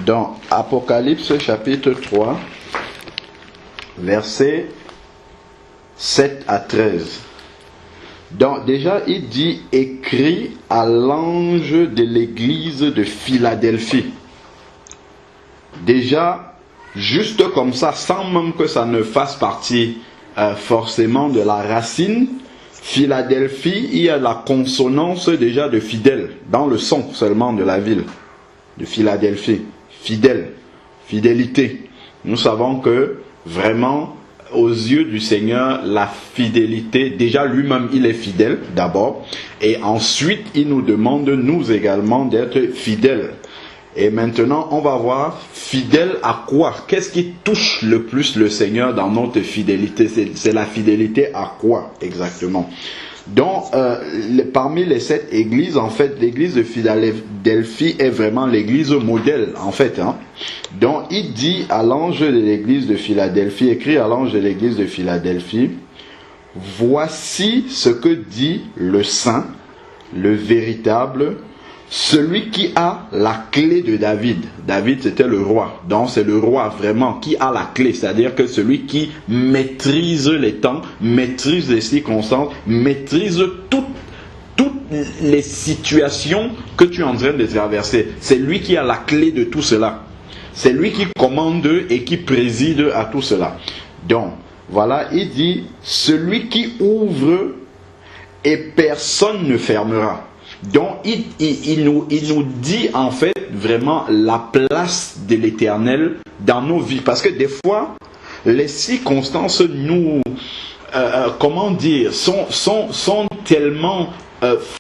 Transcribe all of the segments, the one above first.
Dans Apocalypse chapitre 3, versets 7 à 13. Donc déjà il dit « Écrit à l'ange de l'église de Philadelphie ». Déjà, juste comme ça, sans même que ça ne fasse partie forcément de la racine, Philadelphie, il y a la consonance déjà de fidèle, dans le son seulement de la ville de Philadelphie. Fidèle, fidélité. Nous savons que vraiment, aux yeux du Seigneur, la fidélité, déjà lui-même il est fidèle d'abord, et ensuite il nous demande nous également d'être fidèles. Et maintenant on va voir fidèle à quoi? Qu'est-ce qui touche le plus le Seigneur dans notre fidélité? C'est la fidélité à quoi exactement? Donc parmi les 7 églises, en fait l'église de Philadelphie est vraiment l'église modèle en fait, hein. Donc il dit à l'ange de l'église de Philadelphie, écrit à l'ange de l'église de Philadelphie: voici ce que dit le saint, le véritable, celui qui a la clé de David. David c'était le roi, donc c'est le roi vraiment qui a la clé, c'est-à-dire que celui qui maîtrise les temps, maîtrise les circonstances, maîtrise toutes les situations que tu es en train de traverser. C'est lui qui a la clé de tout cela. C'est lui qui commande et qui préside à tout cela. Donc, voilà, il dit, celui qui ouvre et personne ne fermera. Donc, il nous dit en fait vraiment la place de l'Éternel dans nos vies. Parce que des fois, les circonstances nous, comment dire, sont tellement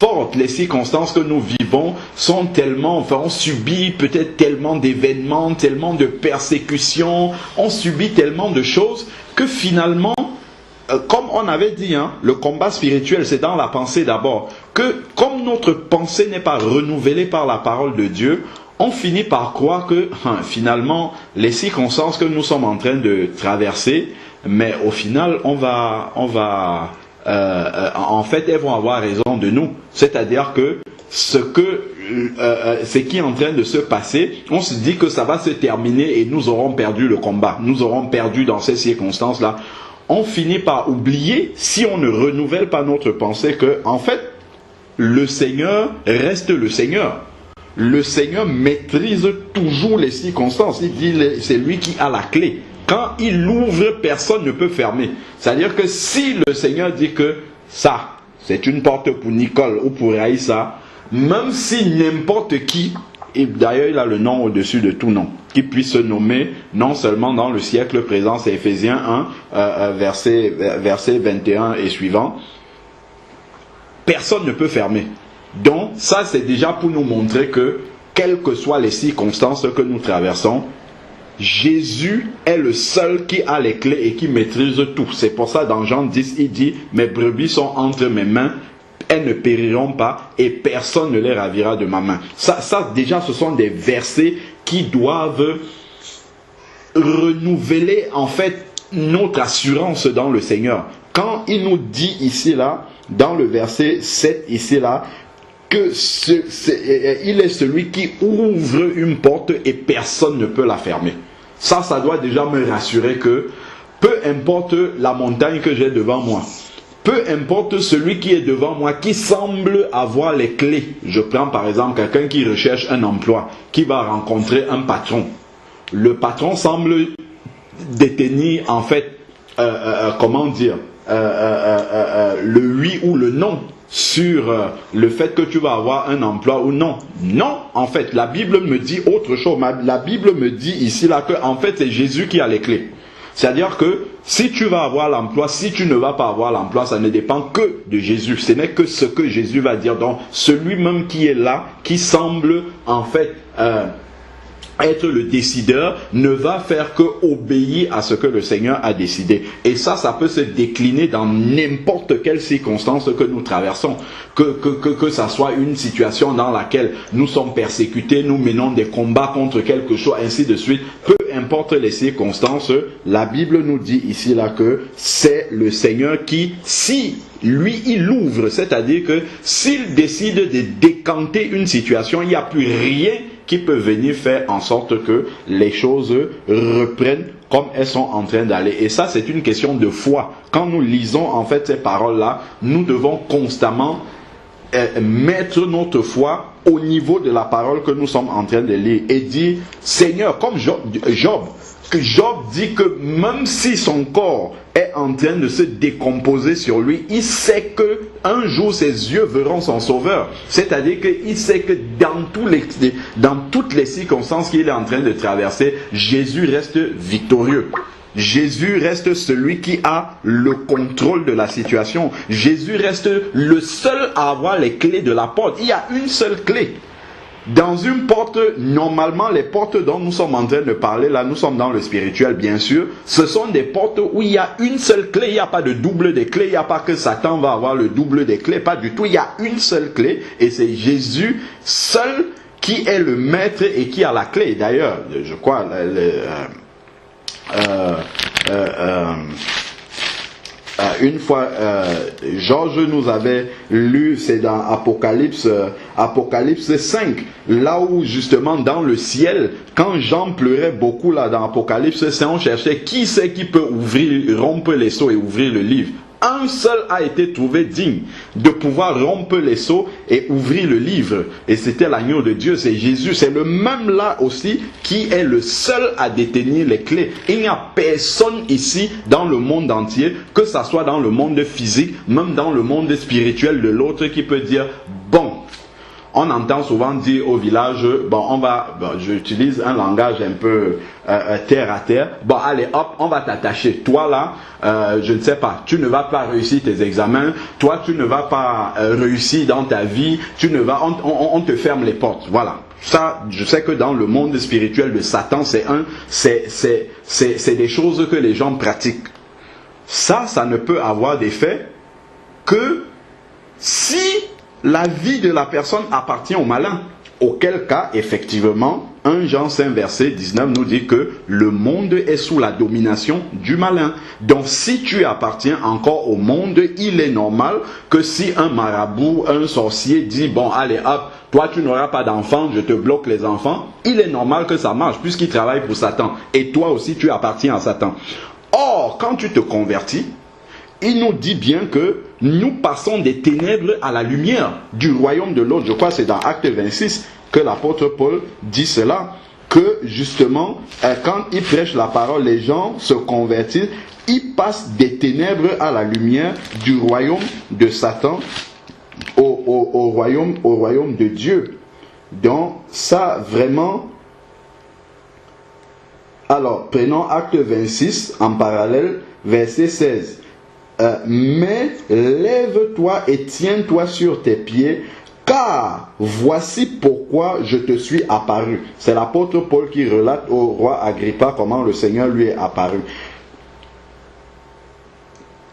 fortes. Les circonstances que nous vivons sont tellement, enfin, on subit peut-être tellement d'événements, tellement de persécutions, on subit tellement de choses que finalement, comme on avait dit, hein, le combat spirituel, c'est dans la pensée d'abord. Que comme notre pensée n'est pas renouvelée par la parole de Dieu, on finit par croire que finalement, les circonstances que nous sommes en train de traverser, mais au final, en fait, elles vont avoir raison de nous. C'est-à-dire que ce qui est en train de se passer, on se dit que ça va se terminer et nous aurons perdu le combat. Nous aurons perdu dans ces circonstances-là. On finit par oublier, si on ne renouvelle pas notre pensée, que en fait, le Seigneur reste le Seigneur. Le Seigneur maîtrise toujours les circonstances. Il dit, c'est lui qui a la clé. Quand il ouvre, personne ne peut fermer. C'est-à-dire que si le Seigneur dit que ça, c'est une porte pour Nicole ou pour Raïssa, même si n'importe qui, et d'ailleurs il a le nom au-dessus de tout nom, qui puisse se nommer non seulement dans le siècle présent, c'est Éphésiens 1, verset 21 et suivant, personne ne peut fermer. Donc ça c'est déjà pour nous montrer que, quelles que soient les circonstances que nous traversons, Jésus est le seul qui a les clés et qui maîtrise tout. C'est pour ça dans Jean 10, il dit « Mes brebis sont entre mes mains, elles ne périront pas et personne ne les ravira de ma main. » Ça déjà ce sont des versets qui doivent renouveler en fait notre assurance dans le Seigneur. Quand il nous dit ici là, dans le verset 7 ici là, que il est celui qui ouvre une porte et personne ne peut la fermer. Ça doit déjà me rassurer que peu importe la montagne que j'ai devant moi, peu importe celui qui est devant moi, qui semble avoir les clés. Je prends par exemple quelqu'un qui recherche un emploi, qui va rencontrer un patron. Le patron semble détenir en fait, comment dire, le oui ou le non sur le fait que tu vas avoir un emploi ou non. Non, en fait, la Bible me dit autre chose. La Bible me dit ici là que en fait c'est Jésus qui a les clés. C'est-à-dire que si tu vas avoir l'emploi, si tu ne vas pas avoir l'emploi, ça ne dépend que de Jésus. Ce n'est que ce que Jésus va dire. Donc celui même qui est là, qui semble en fait être le décideur, ne va faire que obéir à ce que le Seigneur a décidé. Et ça peut se décliner dans n'importe quelle circonstance que nous traversons. Que ça soit une situation dans laquelle nous sommes persécutés, nous menons des combats contre quelque chose, ainsi de suite. Peu importe les circonstances, la Bible nous dit ici là que c'est le Seigneur qui, si lui il ouvre, c'est-à-dire que s'il décide de décanter une situation, il n'y a plus rien qui peut venir faire en sorte que les choses reprennent comme elles sont en train d'aller. Et ça, c'est une question de foi. Quand nous lisons en fait ces paroles-là, nous devons constamment mettre notre foi au niveau de la parole que nous sommes en train de lire et dire, Seigneur, comme Job dit que même si son corps est en train de se décomposer sur lui, il sait que un jour ses yeux verront son sauveur. C'est-à-dire qu'il sait que dans toutes les circonstances qu'il est en train de traverser, Jésus reste victorieux. Jésus reste celui qui a le contrôle de la situation. Jésus reste le seul à avoir les clés de la porte. Il y a une seule clé. Dans une porte, normalement, les portes dont nous sommes en train de parler, là, nous sommes dans le spirituel, bien sûr. Ce sont des portes où il y a une seule clé. Il n'y a pas de double des clés. Il n'y a pas que Satan va avoir le double des clés. Pas du tout. Il y a une seule clé. Et c'est Jésus seul qui est le maître et qui a la clé. D'ailleurs, je crois, une fois, Georges nous avait lu, c'est dans Apocalypse 5, là où justement dans le ciel, quand Jean pleurait beaucoup là dans Apocalypse 5, on cherchait qui c'est qui peut rompre les sceaux et ouvrir le livre. Un seul a été trouvé digne de pouvoir rompre les sceaux et ouvrir le livre. Et c'était l'agneau de Dieu, c'est Jésus. C'est le même là aussi qui est le seul à détenir les clés. Il n'y a personne ici dans le monde entier, que ce soit dans le monde physique, même dans le monde spirituel de l'autre, qui peut dire, bon, on entend souvent dire au village, j'utilise un langage un peu terre à terre, bon allez hop, on va t'attacher, toi là, je ne sais pas, tu ne vas pas réussir tes examens, toi tu ne vas pas réussir dans ta vie, on te ferme les portes, voilà. Ça, je sais que dans le monde spirituel de Satan, c'est des choses que les gens pratiquent. Ça ne peut avoir d'effet que si la vie de la personne appartient au malin. Auquel cas, effectivement, 1 Jean 5 verset 19 nous dit que le monde est sous la domination du malin. Donc si tu appartiens encore au monde, il est normal que si un marabout, un sorcier dit, bon allez hop, toi tu n'auras pas d'enfants, je te bloque les enfants, il est normal que ça marche puisqu'il travaille pour Satan. Et toi aussi tu appartiens à Satan. Or, quand tu te convertis, il nous dit bien que nous passons des ténèbres à la lumière du royaume de l'autre. Je crois que c'est dans Acte 26 que l'apôtre Paul dit cela, que justement, quand il prêche la parole, les gens se convertissent, ils passent des ténèbres à la lumière du royaume de Satan au royaume de Dieu. Donc, ça vraiment... Alors, prenons Acte 26 en parallèle, verset 16. Mais lève-toi et tiens-toi sur tes pieds, car voici pourquoi je te suis apparu. C'est l'apôtre Paul qui relate au roi Agrippa comment le Seigneur lui est apparu.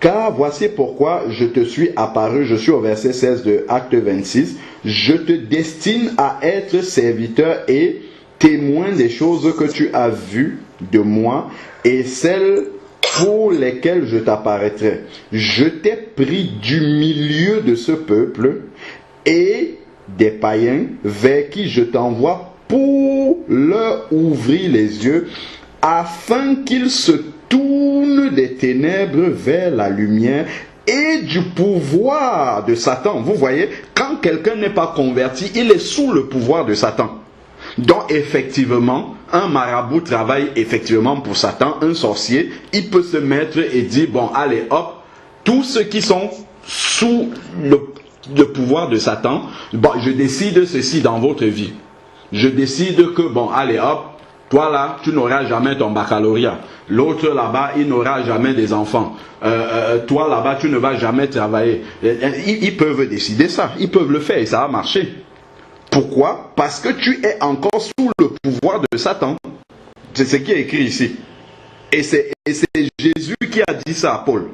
Car voici pourquoi je te suis apparu, je suis au verset 16 de Acte 26, je te destine à être serviteur et témoin des choses que tu as vues de moi et celles pour lesquels je t'apparaîtrai. Je t'ai pris du milieu de ce peuple et des païens vers qui je t'envoie pour leur ouvrir les yeux afin qu'ils se tournent des ténèbres vers la lumière et du pouvoir de Satan. Vous voyez, quand quelqu'un n'est pas converti, il est sous le pouvoir de Satan. Donc effectivement, un marabout travaille effectivement pour Satan, un sorcier, il peut se mettre et dire, bon allez hop, tous ceux qui sont sous le pouvoir de Satan, bon je décide ceci dans votre vie. Je décide que, bon allez hop, toi là, tu n'auras jamais ton baccalauréat. L'autre là-bas, il n'aura jamais des enfants. Toi là-bas, tu ne vas jamais travailler. Ils peuvent décider ça, ils peuvent le faire et ça va marcher. Pourquoi? Parce que tu es encore sous le pouvoir de Satan. C'est ce qui est écrit ici. Et c'est Jésus qui a dit ça à Paul.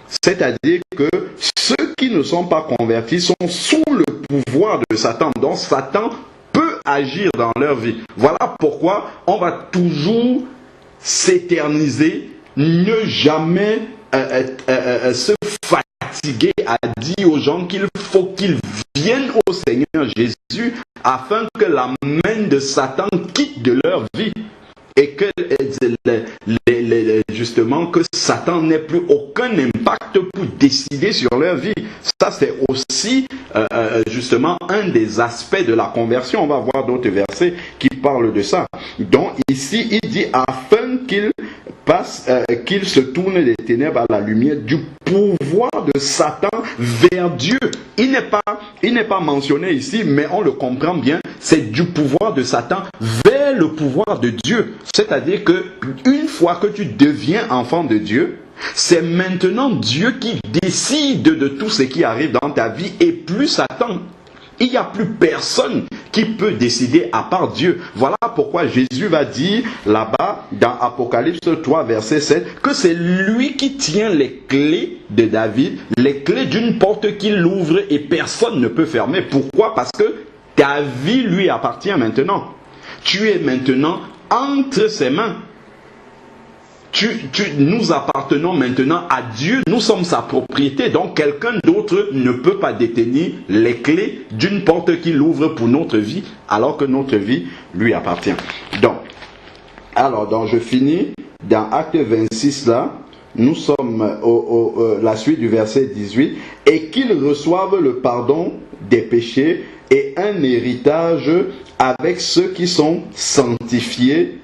C'est-à-dire que ceux qui ne sont pas convertis sont sous le pouvoir de Satan. Donc Satan peut agir dans leur vie. Voilà pourquoi on va toujours s'éterniser, ne jamais se fatiguer à dire aux gens qu'il faut qu'ils viennent au Seigneur Jésus afin que la main de Satan quitte de leur vie. Et que justement que Satan n'ait plus aucun impact pour décider sur leur vie. Ça c'est aussi justement un des aspects de la conversion. On va voir d'autres versets qui parlent de ça. Donc ici il dit afin qu'il passe, qu'il se tourne des ténèbres à la lumière du pouvoir de Satan vers Dieu. Il n'est pas mentionné ici, mais on le comprend bien. C'est du pouvoir de Satan vers le pouvoir de Dieu. C'est-à-dire que une fois que tu deviens enfant de Dieu, c'est maintenant Dieu qui décide de tout ce qui arrive dans ta vie et plus Satan. Il n'y a plus personne qui peut décider à part Dieu. Voilà pourquoi Jésus va dire là-bas dans Apocalypse 3 verset 7 que c'est lui qui tient les clés de David, les clés d'une porte qu'il ouvre et personne ne peut fermer. Pourquoi? Parce que ta vie lui appartient maintenant. Tu es maintenant entre ses mains. Nous appartenons maintenant à Dieu, nous sommes sa propriété, donc quelqu'un d'autre ne peut pas détenir les clés d'une porte qu'il ouvre pour notre vie, alors que notre vie lui appartient. Donc je finis dans Acte 26 là, nous sommes la suite du verset 18, et qu'ils reçoivent le pardon des péchés et un héritage avec ceux qui sont sanctifiés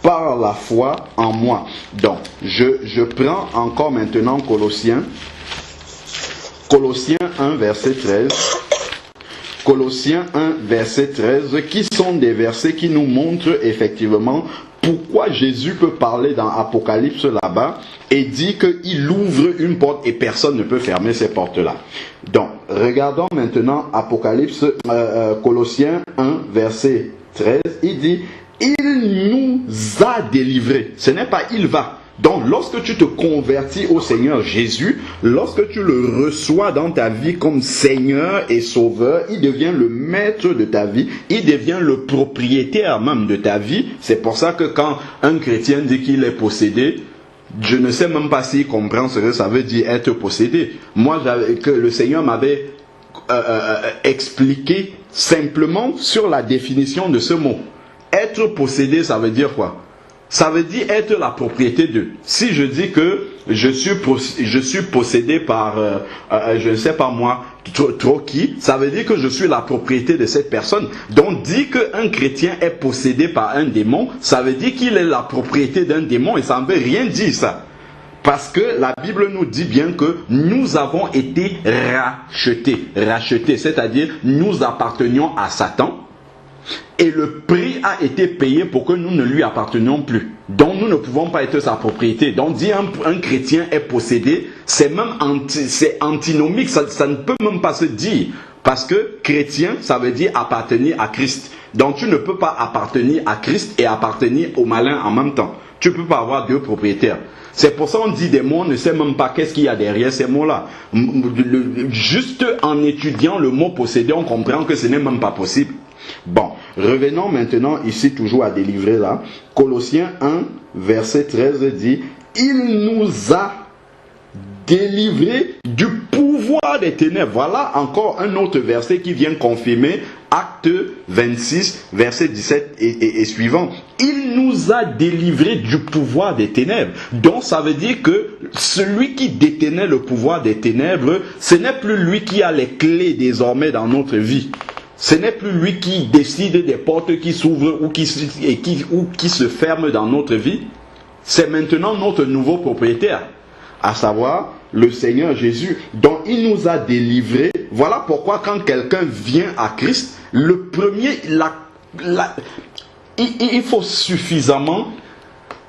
par la foi en moi. Donc, je prends encore maintenant Colossiens 1, verset 13. Colossiens 1, verset 13, qui sont des versets qui nous montrent effectivement pourquoi Jésus peut parler dans Apocalypse là-bas et dit qu'il ouvre une porte et personne ne peut fermer ces portes-là. Donc, regardons maintenant Apocalypse, Colossiens 1, verset 13, il dit il nous a délivrés. Ce n'est pas il va. Donc lorsque tu te convertis au Seigneur Jésus, lorsque tu le reçois dans ta vie comme Seigneur et Sauveur, il devient le maître de ta vie, il devient le propriétaire même de ta vie. C'est pour ça que quand un chrétien dit qu'il est possédé, je ne sais même pas s'il comprend ce que ça veut dire être possédé. Moi, que le Seigneur m'avait expliqué simplement sur la définition de ce mot. Être possédé, ça veut dire quoi? Ça veut dire être la propriété d'eux. Si je dis que je suis possédé par, je ne sais pas moi, trop qui, ça veut dire que je suis la propriété de cette personne. Donc, dire qu'un chrétien est possédé par un démon, ça veut dire qu'il est la propriété d'un démon et ça ne veut rien dire ça. Parce que la Bible nous dit bien que nous avons été rachetés, c'est-à-dire nous appartenions à Satan. Et le prix a été payé pour que nous ne lui appartenions plus. Donc nous ne pouvons pas être sa propriété. Donc dire un chrétien est possédé, c'est même antinomique, ça ne peut même pas se dire. Parce que chrétien, ça veut dire appartenir à Christ. Donc tu ne peux pas appartenir à Christ et appartenir au malin en même temps. Tu ne peux pas avoir deux propriétaires. C'est pour ça qu'on dit des mots, on ne sait même pas qu'est-ce qu'il y a derrière ces mots-là. Juste en étudiant le mot possédé, on comprend que ce n'est même pas possible. Bon, revenons maintenant ici toujours à délivrer là. Colossiens 1, verset 13 dit « Il nous a délivrés du pouvoir des ténèbres ». Voilà encore un autre verset qui vient confirmer Acte 26, verset 17 et suivant. Il nous a délivrés du pouvoir des ténèbres. Donc ça veut dire que celui qui détenait le pouvoir des ténèbres, ce n'est plus lui qui a les clés désormais dans notre vie. Ce n'est plus lui qui décide des portes qui s'ouvrent ou qui se ferment dans notre vie. C'est maintenant notre nouveau propriétaire, à savoir le Seigneur Jésus, dont il nous a délivrés. Voilà pourquoi quand quelqu'un vient à Christ, le premier, il faut suffisamment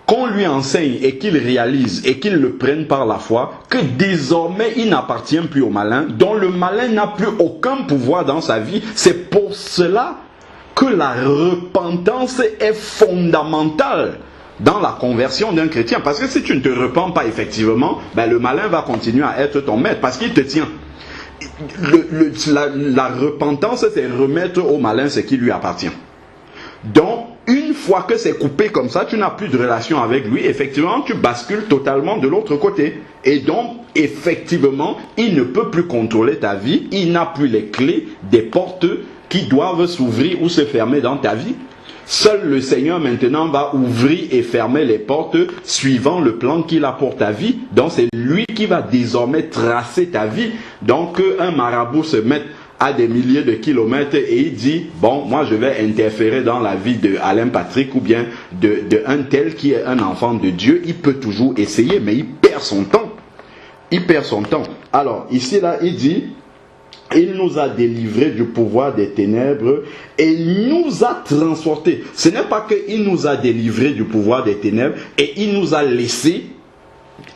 qu'on lui enseigne et qu'il réalise et qu'il le prenne par la foi, que désormais il n'appartient plus au malin, dont le malin n'a plus aucun pouvoir dans sa vie. C'est pour cela que la repentance est fondamentale dans la conversion d'un chrétien. Parce que si tu ne te repens pas effectivement, le malin va continuer à être ton maître parce qu'il te tient. La repentance, c'est remettre au malin ce qui lui appartient. Donc, une fois que c'est coupé comme ça, tu n'as plus de relation avec lui, effectivement, tu bascules totalement de l'autre côté. Et donc, effectivement, il ne peut plus contrôler ta vie, il n'a plus les clés des portes qui doivent s'ouvrir ou se fermer dans ta vie. Seul le Seigneur maintenant va ouvrir et fermer les portes suivant le plan qu'il a pour ta vie. Donc c'est lui qui va désormais tracer ta vie. Donc un marabout se met à des milliers de kilomètres et il dit, bon, moi je vais interférer dans la vie de Alain Patrick ou bien de un tel qui est un enfant de Dieu. Il peut toujours essayer, mais il perd son temps. Il perd son temps. Alors ici là il dit, il nous a délivrés du pouvoir des ténèbres et il nous a transportés. Ce n'est pas qu'il nous a délivrés du pouvoir des ténèbres et il nous a laissés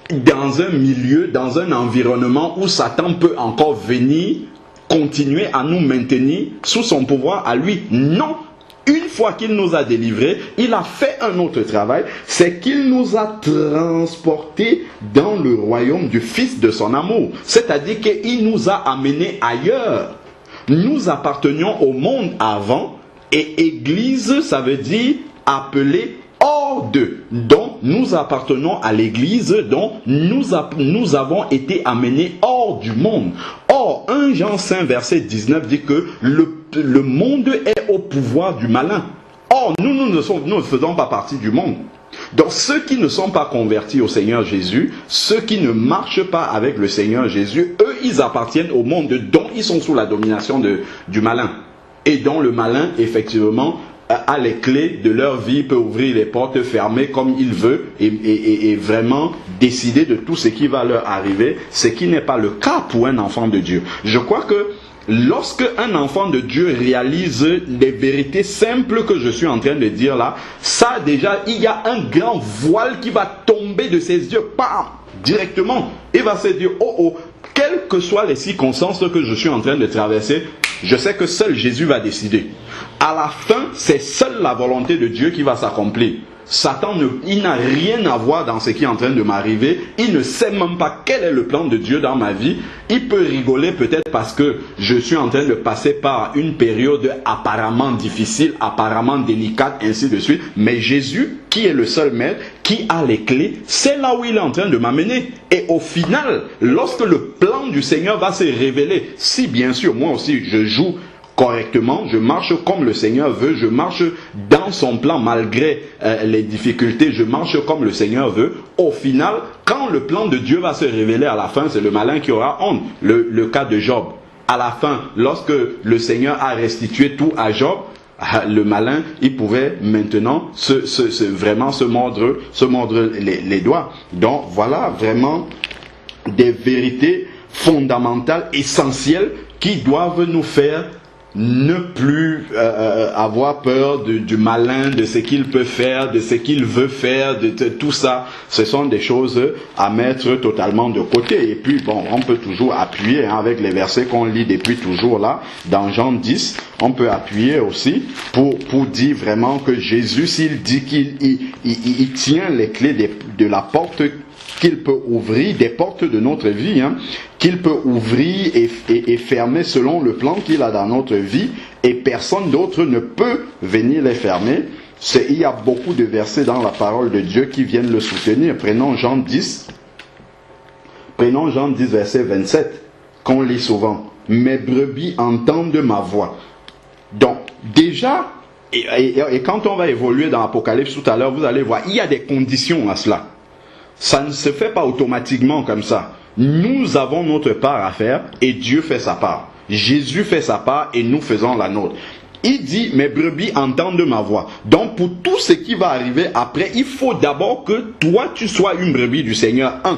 dans un milieu, dans un environnement où Satan peut encore venir continuer à nous maintenir sous son pouvoir à lui. Non! Une fois qu'il nous a délivrés, il a fait un autre travail, c'est qu'il nous a transportés dans le royaume du Fils de son amour. C'est-à-dire qu'il nous a amenés ailleurs. Nous appartenions au monde avant, et Église, ça veut dire appelé hors d'eux. Donc, nous appartenons à l'Église, donc nous avons été amenés hors du monde. Or, 1 Jean 5, verset 19 dit que le monde est au pouvoir du malin. Or, nous ne faisons pas partie du monde. Donc, ceux qui ne sont pas convertis au Seigneur Jésus, ceux qui ne marchent pas avec le Seigneur Jésus, eux, ils appartiennent au monde dont ils sont sous la domination du malin. Et dont le malin, effectivement, a les clés de leur vie, peut ouvrir les portes, fermer comme il veut et vraiment décider de tout ce qui va leur arriver, ce qui n'est pas le cas pour un enfant de Dieu. Je crois que lorsque un enfant de Dieu réalise les vérités simples que je suis en train de dire là, ça déjà, il y a un grand voile qui va tomber de ses yeux, bam, directement. Il va se dire, oh oh, quelles que soient les circonstances que je suis en train de traverser, je sais que seul Jésus va décider. À la fin, c'est seule la volonté de Dieu qui va s'accomplir. Satan, il n'a rien à voir dans ce qui est en train de m'arriver. Il ne sait même pas quel est le plan de Dieu dans ma vie. Il peut rigoler peut-être parce que je suis en train de passer par une période apparemment difficile, apparemment délicate, ainsi de suite. Mais Jésus, qui est le seul maître, qui a les clés, c'est là où il est en train de m'amener. Et au final, lorsque le plan du Seigneur va se révéler, si bien sûr, moi aussi, je joue correctement, je marche comme le Seigneur veut, je marche dans son plan malgré les difficultés, je marche comme le Seigneur veut. Au final, quand le plan de Dieu va se révéler à la fin, c'est le malin qui aura honte. Le cas de Job. À la fin, lorsque le Seigneur a restitué tout à Job, le malin, il pouvait maintenant vraiment se mordre les doigts. Donc voilà vraiment des vérités fondamentales, essentielles, qui doivent nous faire ne plus avoir peur du malin, de ce qu'il peut faire, de ce qu'il veut faire, de tout ça. Ce sont des choses à mettre totalement de côté. Et puis, bon, on peut toujours appuyer avec les versets qu'on lit depuis toujours là, dans Jean 10, on peut appuyer aussi pour dire vraiment que Jésus, s'il dit qu'il tient les clés de la porte qu'il peut ouvrir, des portes de notre vie, qu'il peut ouvrir et fermer selon le plan qu'il a dans notre vie, et personne d'autre ne peut venir les fermer. Il y a beaucoup de versets dans la parole de Dieu qui viennent le soutenir. Prenons Jean 10, verset 27, qu'on lit souvent. « Mes brebis entendent ma voix. » Donc, déjà, et quand on va évoluer dans l'Apocalypse tout à l'heure, vous allez voir, il y a des conditions à cela. Ça ne se fait pas automatiquement comme ça. Nous avons notre part à faire et Dieu fait sa part. Jésus fait sa part et nous faisons la nôtre. Il dit, mes brebis entendent ma voix. Donc pour tout ce qui va arriver après, il faut d'abord que toi tu sois une brebis du Seigneur, 1.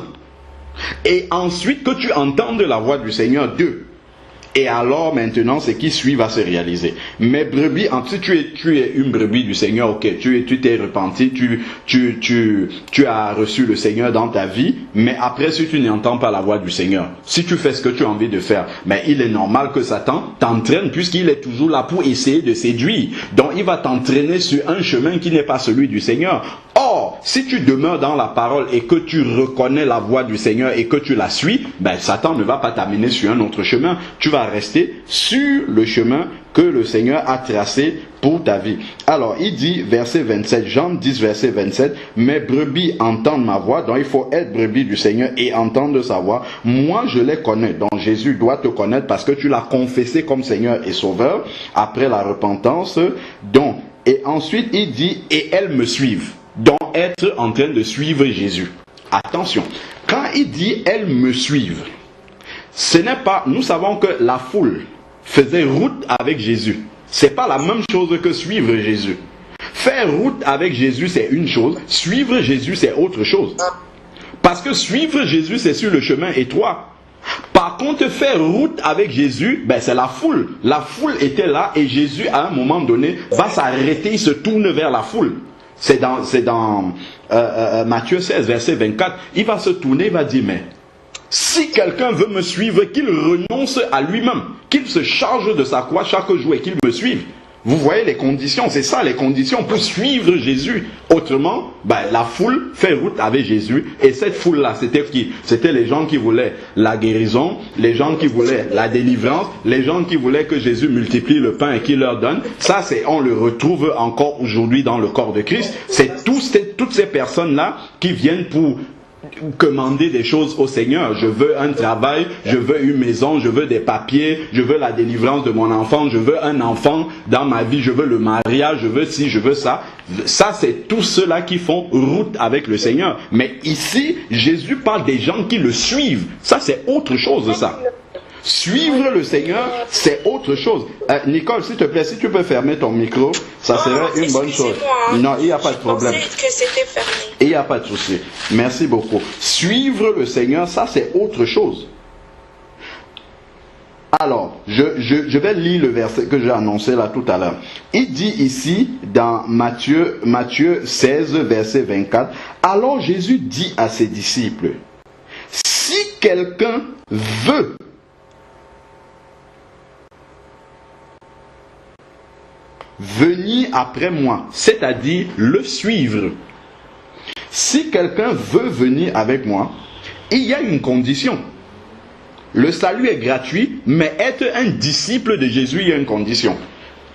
Et ensuite que tu entendes la voix du Seigneur, 2. Et alors maintenant, ce qui suit va se réaliser. Mes brebis, si tu es une brebis du Seigneur, ok, tu t'es repenti, tu as reçu le Seigneur dans ta vie, mais après si tu n'entends pas la voix du Seigneur, si tu fais ce que tu as envie de faire, mais il est normal que Satan t'entraîne puisqu'il est toujours là pour essayer de séduire. Donc il va t'entraîner sur un chemin qui n'est pas celui du Seigneur. Or, Or, si tu demeures dans la parole et que tu reconnais la voix du Seigneur et que tu la suis, ben Satan ne va pas t'amener sur un autre chemin. Tu vas rester sur le chemin que le Seigneur a tracé pour ta vie. Alors, il dit, verset 27, Jean 10, verset 27, « Mes brebis entendent ma voix », donc il faut être brebis du Seigneur et entendre sa voix. « Moi, je les connais », donc Jésus doit te connaître parce que tu l'as confessé comme Seigneur et Sauveur après la repentance. Donc, et ensuite, il dit, « Et elles me suivent », donc être en train de suivre Jésus. Attention, quand il dit « elles me suivent », ce n'est pas, nous savons que la foule faisait route avec Jésus. C'est pas la même chose que suivre Jésus. Faire route avec Jésus, c'est une chose. Suivre Jésus, c'est autre chose. Parce que suivre Jésus, c'est sur le chemin étroit. Par contre, faire route avec Jésus, ben, c'est la foule. La foule était là et Jésus, à un moment donné, va s'arrêter, il se tourne vers la foule. C'est dans Matthieu 16, verset 24. Il va se tourner, il va dire, mais si quelqu'un veut me suivre, qu'il renonce à lui-même, qu'il se charge de sa croix chaque jour et qu'il me suive. Vous voyez les conditions, c'est ça les conditions pour suivre Jésus. Autrement, ben, la foule fait route avec Jésus. Et cette foule-là, c'était qui? C'était les gens qui voulaient la guérison, les gens qui voulaient la délivrance, les gens qui voulaient que Jésus multiplie le pain et qu'il leur donne. Ça, on le retrouve encore aujourd'hui dans le corps de Christ. C'est toutes ces personnes-là qui viennent pour commander des choses au Seigneur. Je veux un travail, je veux une maison, je veux des papiers, je veux la délivrance de mon enfant, je veux un enfant dans ma vie, je veux le mariage, je veux ci, je veux ça. Ça, c'est tous ceux-là qui font route avec le Seigneur. Mais ici, Jésus parle des gens qui le suivent. Ça, c'est autre chose, ça. Suivre le Seigneur, c'est autre chose. Nicole, s'il te plaît, si tu peux fermer ton micro, ça serait une bonne chose. Non, il n'y a pas de problème. Je pensais que c'était fermé. Il n'y a pas de souci. Merci beaucoup. Suivre le Seigneur, ça c'est autre chose. Alors, je vais lire le verset que j'ai annoncé là tout à l'heure. Il dit ici, dans Matthieu 16, verset 24, « Alors Jésus dit à ses disciples, « Si quelqu'un veut venir après moi, c'est-à-dire le suivre. Si quelqu'un veut venir avec moi, il y a une condition. Le salut est gratuit, mais être un disciple de Jésus, il y a une condition.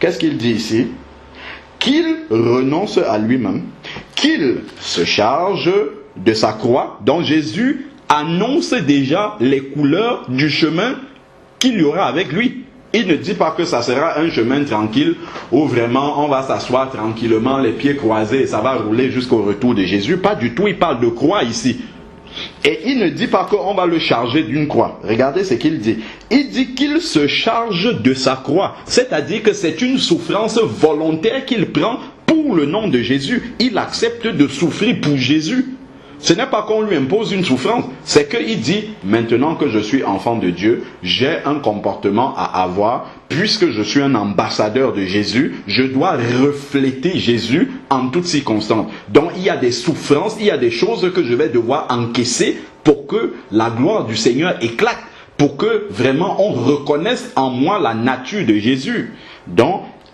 Qu'est-ce qu'il dit ici? Qu'il renonce à lui-même, qu'il se charge de sa croix, dont Jésus annonce déjà les couleurs du chemin qu'il y aura avec lui. Il ne dit pas que ça sera un chemin tranquille où vraiment on va s'asseoir tranquillement, les pieds croisés et ça va rouler jusqu'au retour de Jésus. Pas du tout, il parle de croix ici. Et il ne dit pas qu'on va le charger d'une croix. Regardez ce qu'il dit. Il dit qu'il se charge de sa croix. C'est-à-dire que c'est une souffrance volontaire qu'il prend pour le nom de Jésus. Il accepte de souffrir pour Jésus. Ce n'est pas qu'on lui impose une souffrance, c'est qu'il dit, maintenant que je suis enfant de Dieu, j'ai un comportement à avoir, puisque je suis un ambassadeur de Jésus, je dois refléter Jésus en toutes circonstances. Donc il y a des souffrances, il y a des choses que je vais devoir encaisser pour que la gloire du Seigneur éclate, pour que vraiment on reconnaisse en moi la nature de Jésus.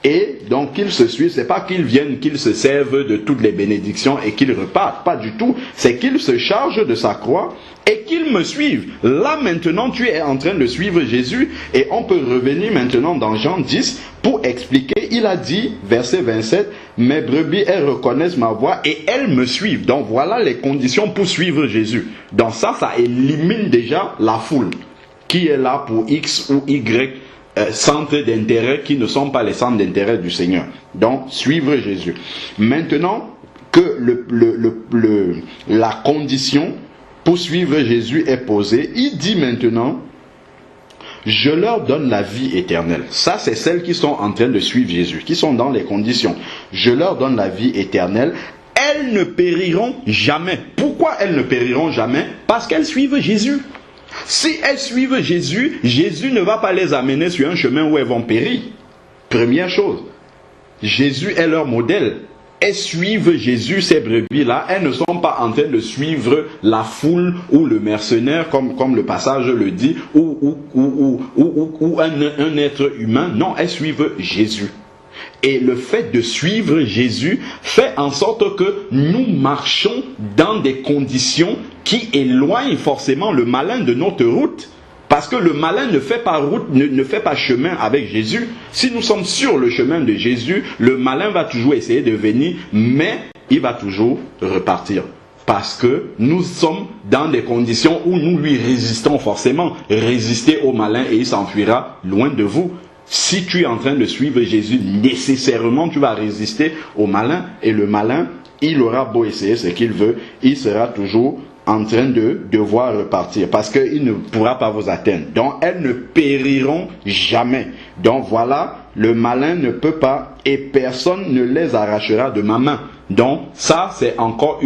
Et donc qu'ils se suivent, c'est pas qu'ils viennent, qu'ils se servent de toutes les bénédictions et qu'ils repartent, pas du tout. C'est qu'ils se chargent de sa croix et qu'ils me suivent. Là maintenant tu es en train de suivre Jésus et on peut revenir maintenant dans Jean 10 pour expliquer. Il a dit, verset 27, « Mes brebis, elles reconnaissent ma voix et elles me suivent. » Donc voilà les conditions pour suivre Jésus. Donc ça élimine déjà la foule qui est là pour X ou Y centres d'intérêt qui ne sont pas les centres d'intérêt du Seigneur. Donc, suivre Jésus. Maintenant que la condition pour suivre Jésus est posée, il dit maintenant, je leur donne la vie éternelle. Ça, c'est celles qui sont en train de suivre Jésus, qui sont dans les conditions. Je leur donne la vie éternelle. Elles ne périront jamais. Pourquoi elles ne périront jamais? Parce qu'elles suivent Jésus. Si elles suivent Jésus, Jésus ne va pas les amener sur un chemin où elles vont périr. Première chose, Jésus est leur modèle. Elles suivent Jésus, ces brebis-là. Elles ne sont pas en train de suivre la foule ou le mercenaire, comme le passage le dit, ou un être humain. Non, elles suivent Jésus. Et le fait de suivre Jésus fait en sorte que nous marchons dans des conditions qui éloignent forcément le malin de notre route. Parce que le malin ne fait pas route, ne fait pas chemin avec Jésus. Si nous sommes sur le chemin de Jésus, le malin va toujours essayer de venir, mais il va toujours repartir. Parce que nous sommes dans des conditions où nous lui résistons forcément. Résistez au malin et il s'enfuira loin de vous. Si tu es en train de suivre Jésus, nécessairement tu vas résister au malin. Et le malin, il aura beau essayer ce qu'il veut, il sera toujours en train de devoir repartir. Parce qu'il ne pourra pas vous atteindre. Donc elles ne périront jamais. Donc voilà, le malin ne peut pas et personne ne les arrachera de ma main. Donc ça c'est encore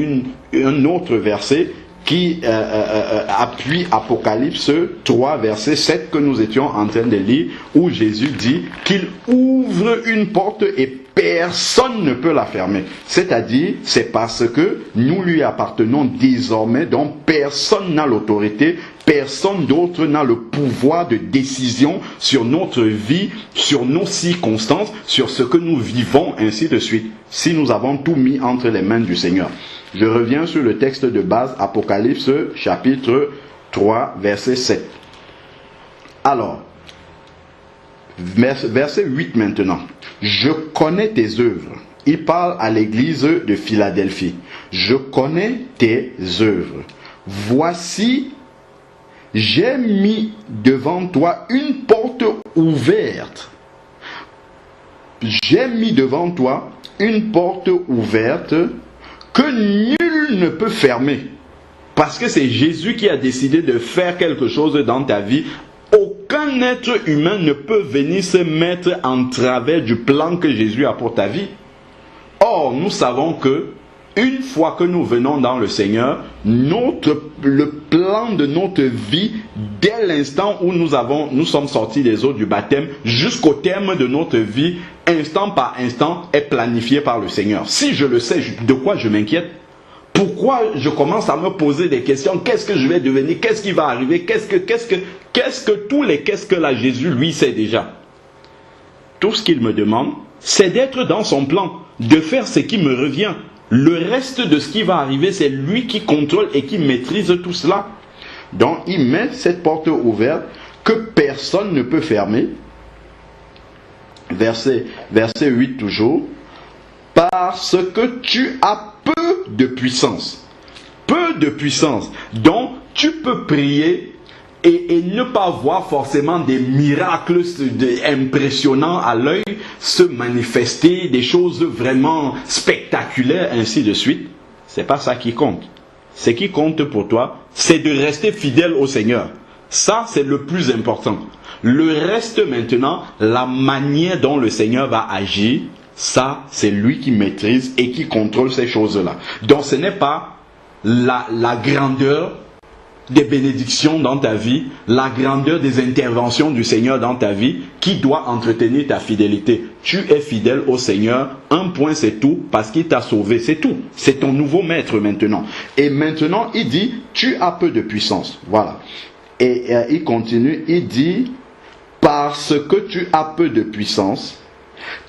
un autre verset qui appuie Apocalypse 3 verset 7 que nous étions en train de lire, où Jésus dit qu'il ouvre une porte et personne ne peut la fermer. C'est-à-dire, c'est parce que nous lui appartenons désormais, donc personne n'a l'autorité, personne d'autre n'a le pouvoir de décision sur notre vie, sur nos circonstances, sur ce que nous vivons, ainsi de suite, si nous avons tout mis entre les mains du Seigneur. Je reviens sur le texte de base, Apocalypse chapitre 3, verset 7. Alors, verset 8 maintenant. Je connais tes œuvres. Il parle à l'église de Philadelphie. Je connais tes œuvres. Voici, j'ai mis devant toi une porte ouverte. J'ai mis devant toi une porte ouverte que nul ne peut fermer. Parce que c'est Jésus qui a décidé de faire quelque chose dans ta vie. Aucun être humain ne peut venir se mettre en travers du plan que Jésus a pour ta vie. Or, nous savons que une fois que nous venons dans le Seigneur, le plan de notre vie, dès l'instant où nous sommes sortis des eaux du baptême, jusqu'au terme de notre vie, instant par instant, est planifié par le Seigneur. Si je le sais, de quoi je m'inquiète? Pourquoi je commence à me poser des questions? Qu'est-ce que je vais devenir? Qu'est-ce qui va arriver? Qu'est-ce que tous les qu'est-ce que là Jésus lui sait déjà? Tout ce qu'il me demande, c'est d'être dans son plan, de faire ce qui me revient. Le reste de ce qui va arriver, c'est lui qui contrôle et qui maîtrise tout cela. Donc il met cette porte ouverte que personne ne peut fermer. Verset 8 toujours. Parce que tu as peu de puissance. Peu de puissance. Donc tu peux prier et ne pas voir forcément des miracles impressionnants à l'œil se manifester, des choses vraiment spectaculaires, ainsi de suite. C'est pas ça qui compte. Ce qui compte pour toi, c'est de rester fidèle au Seigneur. Ça, c'est le plus important. Le reste maintenant, la manière dont le Seigneur va agir, ça, c'est lui qui maîtrise et qui contrôle ces choses-là. Donc ce n'est pas la grandeur des bénédictions dans ta vie, la grandeur des interventions du Seigneur dans ta vie qui doit entretenir ta fidélité. Tu es fidèle au Seigneur, un point c'est tout, parce qu'il t'a sauvé, c'est tout. C'est ton nouveau maître maintenant. Et maintenant il dit, tu as peu de puissance. Voilà. Et il continue, il dit, parce que tu as peu de puissance,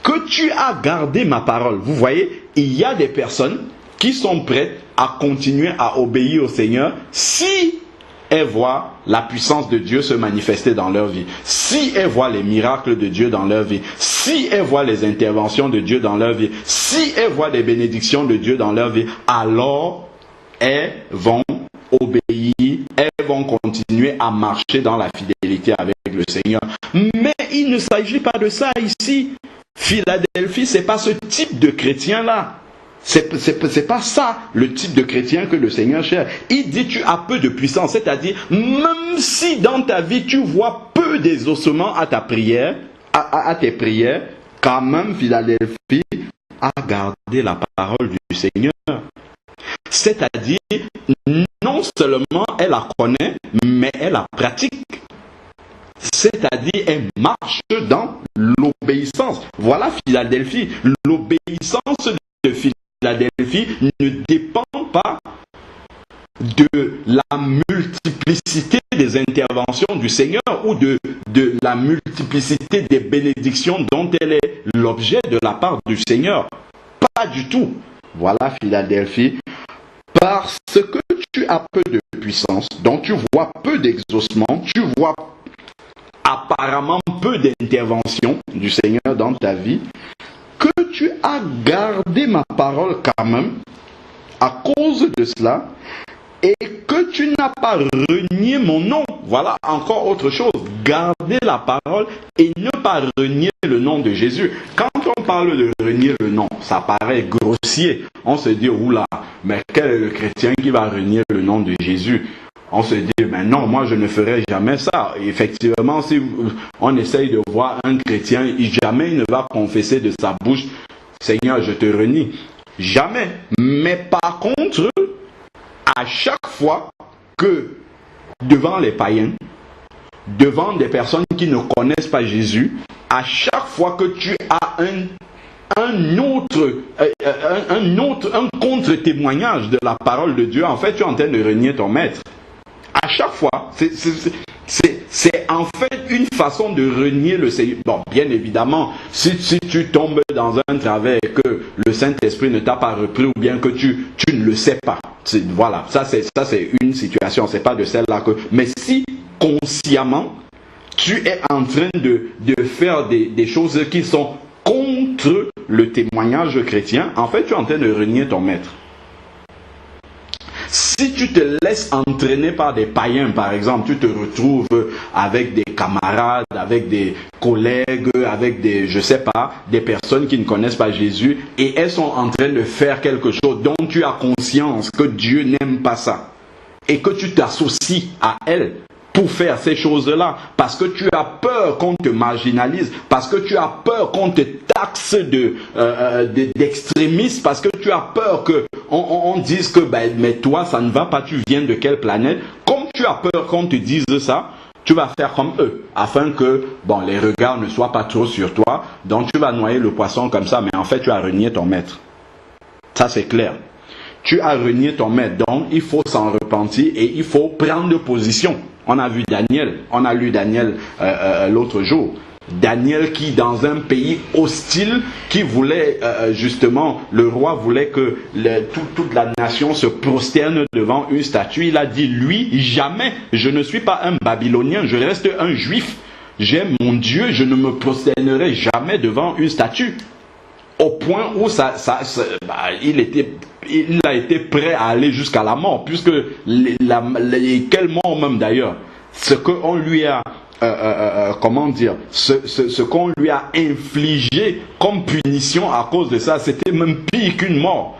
que tu as gardé ma parole. Vous voyez, il y a des personnes qui sont prêtes à continuer à obéir au Seigneur si elles voient la puissance de Dieu se manifester dans leur vie, si elles voient les miracles de Dieu dans leur vie, si elles voient les interventions de Dieu dans leur vie, si elles voient les bénédictions de Dieu dans leur vie, alors elles vont obéir, elles vont continuer à marcher dans la fidélité avec le Seigneur. Mais il ne s'agit pas de ça ici. Philadelphie, c'est pas ce type de chrétien-là. C'est pas ça le type de chrétien que le Seigneur cherche. Il dit tu as peu de puissance, c'est-à-dire même si dans ta vie tu vois peu d'exaucement à ta prière, à tes prières, quand même Philadelphie a gardé la parole du Seigneur. C'est-à-dire non seulement elle la connaît, mais elle la pratique. C'est-à-dire elle marche dans l'obéissance. Voilà Philadelphie. L'obéissance de Philadelphie ne dépend pas de la multiplicité des interventions du Seigneur ou de la multiplicité des bénédictions dont elle est l'objet de la part du Seigneur. Pas du tout. Voilà, Philadelphie. Parce que tu as peu de puissance, donc tu vois peu d'exaucement, tu vois apparemment peu d'intervention du Seigneur dans ta vie, que tu as gardé ma parole quand même, à cause de cela, et que tu n'as pas renié mon nom. Voilà encore autre chose. Garder la parole et ne pas renier le nom de Jésus. Quand on parle de renier le nom, ça paraît grossier. On se dit, oula, mais quel est le chrétien qui va renier le nom de Jésus? On se dit, mais non, moi je ne ferai jamais ça. Et effectivement, si on essaye de voir un chrétien, jamais il ne va confesser de sa bouche, Seigneur, je te renie. Jamais. Mais par contre, à chaque fois que devant les païens, devant des personnes qui ne connaissent pas Jésus, à chaque fois que tu as un contre-témoignage de la parole de Dieu, en fait, tu es en train de renier ton maître. À chaque fois, c'est en fait une façon de renier le Seigneur. Bon, bien évidemment, si tu tombes dans un travers et que le Saint-Esprit ne t'a pas repris ou bien que tu ne le sais pas, voilà, ça c'est une situation, c'est pas de celle-là que... Mais si consciemment, tu es en train de faire des choses qui sont contre le témoignage chrétien, en fait, tu es en train de renier ton maître. Si tu te laisses entraîner par des païens, par exemple, tu te retrouves avec des camarades, avec des collègues, avec des, je sais pas, des personnes qui ne connaissent pas Jésus et elles sont en train de faire quelque chose dont tu as conscience que Dieu n'aime pas ça et que tu t'associes à elles pour faire ces choses-là, parce que tu as peur qu'on te marginalise, parce que tu as peur qu'on te taxe d'extrémiste, parce que tu as peur qu'on dise que ben, mais toi ça ne va pas, tu viens de quelle planète. Comme tu as peur qu'on te dise ça, tu vas faire comme eux, afin que bon, les regards ne soient pas trop sur toi, donc tu vas noyer le poisson comme ça, mais en fait tu as renié ton maître. Ça c'est clair. Tu as renié ton maître, donc il faut s'en repentir et il faut prendre position. On a vu Daniel, on a lu Daniel l'autre jour. Daniel qui, dans un pays hostile, qui voulait justement, le roi voulait que toute la nation se prosterne devant une statue. Il a dit, lui, jamais, je ne suis pas un Babylonien, je reste un Juif. J'ai mon Dieu, je ne me prosternerai jamais devant une statue. Au point où il a été prêt à aller jusqu'à la mort, puisque quelle mort même d'ailleurs, ce qu'on lui a comment dire, ce qu'on lui a infligé comme punition à cause de ça, c'était même pire qu'une mort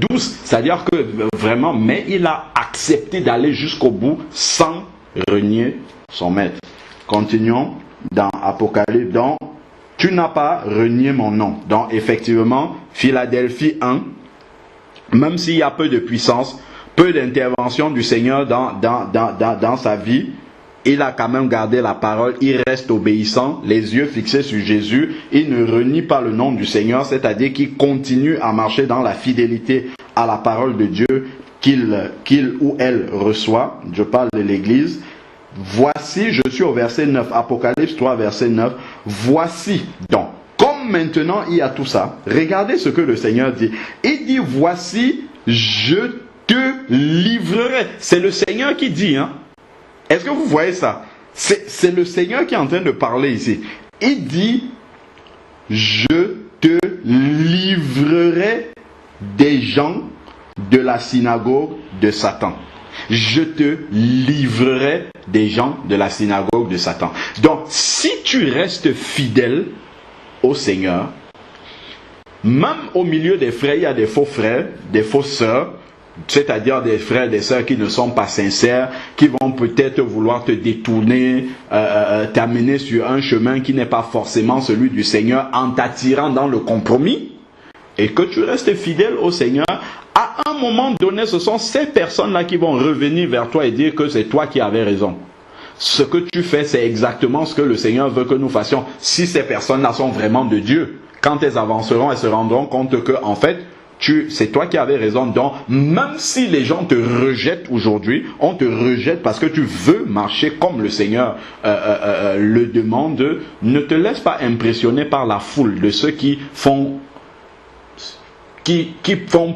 douce, c'est-à-dire que vraiment, mais il a accepté d'aller jusqu'au bout sans renier son maître. Continuons dans Apocalypse, donc tu n'as pas renié mon nom. Donc effectivement, Philadelphie 1, même s'il y a peu de puissance, peu d'intervention du Seigneur dans sa vie, il a quand même gardé la parole, il reste obéissant, les yeux fixés sur Jésus, il ne renie pas le nom du Seigneur, c'est-à-dire qu'il continue à marcher dans la fidélité à la parole de Dieu qu'il ou elle reçoit. Je parle de l'Église. Voici, je suis au verset 9, Apocalypse 3, verset 9. Voici donc, comme maintenant il y a tout ça, regardez ce que le Seigneur dit. Il dit, voici, je te livrerai. C'est le Seigneur qui dit, hein. Est-ce que vous voyez ça? C'est le Seigneur qui est en train de parler ici. Il dit, je te livrerai des gens de la synagogue de Satan. Je te livrerai des gens de la synagogue de Satan. Donc, si tu restes fidèle au Seigneur, même au milieu des frères, il y a des faux frères, des fausses sœurs, c'est-à-dire des frères et des sœurs qui ne sont pas sincères, qui vont peut-être vouloir te détourner, t'amener sur un chemin qui n'est pas forcément celui du Seigneur, en t'attirant dans le compromis, et que tu restes fidèle au Seigneur. À un moment donné, ce sont ces personnes-là qui vont revenir vers toi et dire que c'est toi qui avais raison. Ce que tu fais, c'est exactement ce que le Seigneur veut que nous fassions. Si ces personnes-là sont vraiment de Dieu, quand elles avanceront, elles se rendront compte que, en fait, c'est toi qui avais raison. Donc, même si les gens te rejettent aujourd'hui, on te rejette parce que tu veux marcher comme le Seigneur le demande. Ne te laisse pas impressionner par la foule de ceux qui font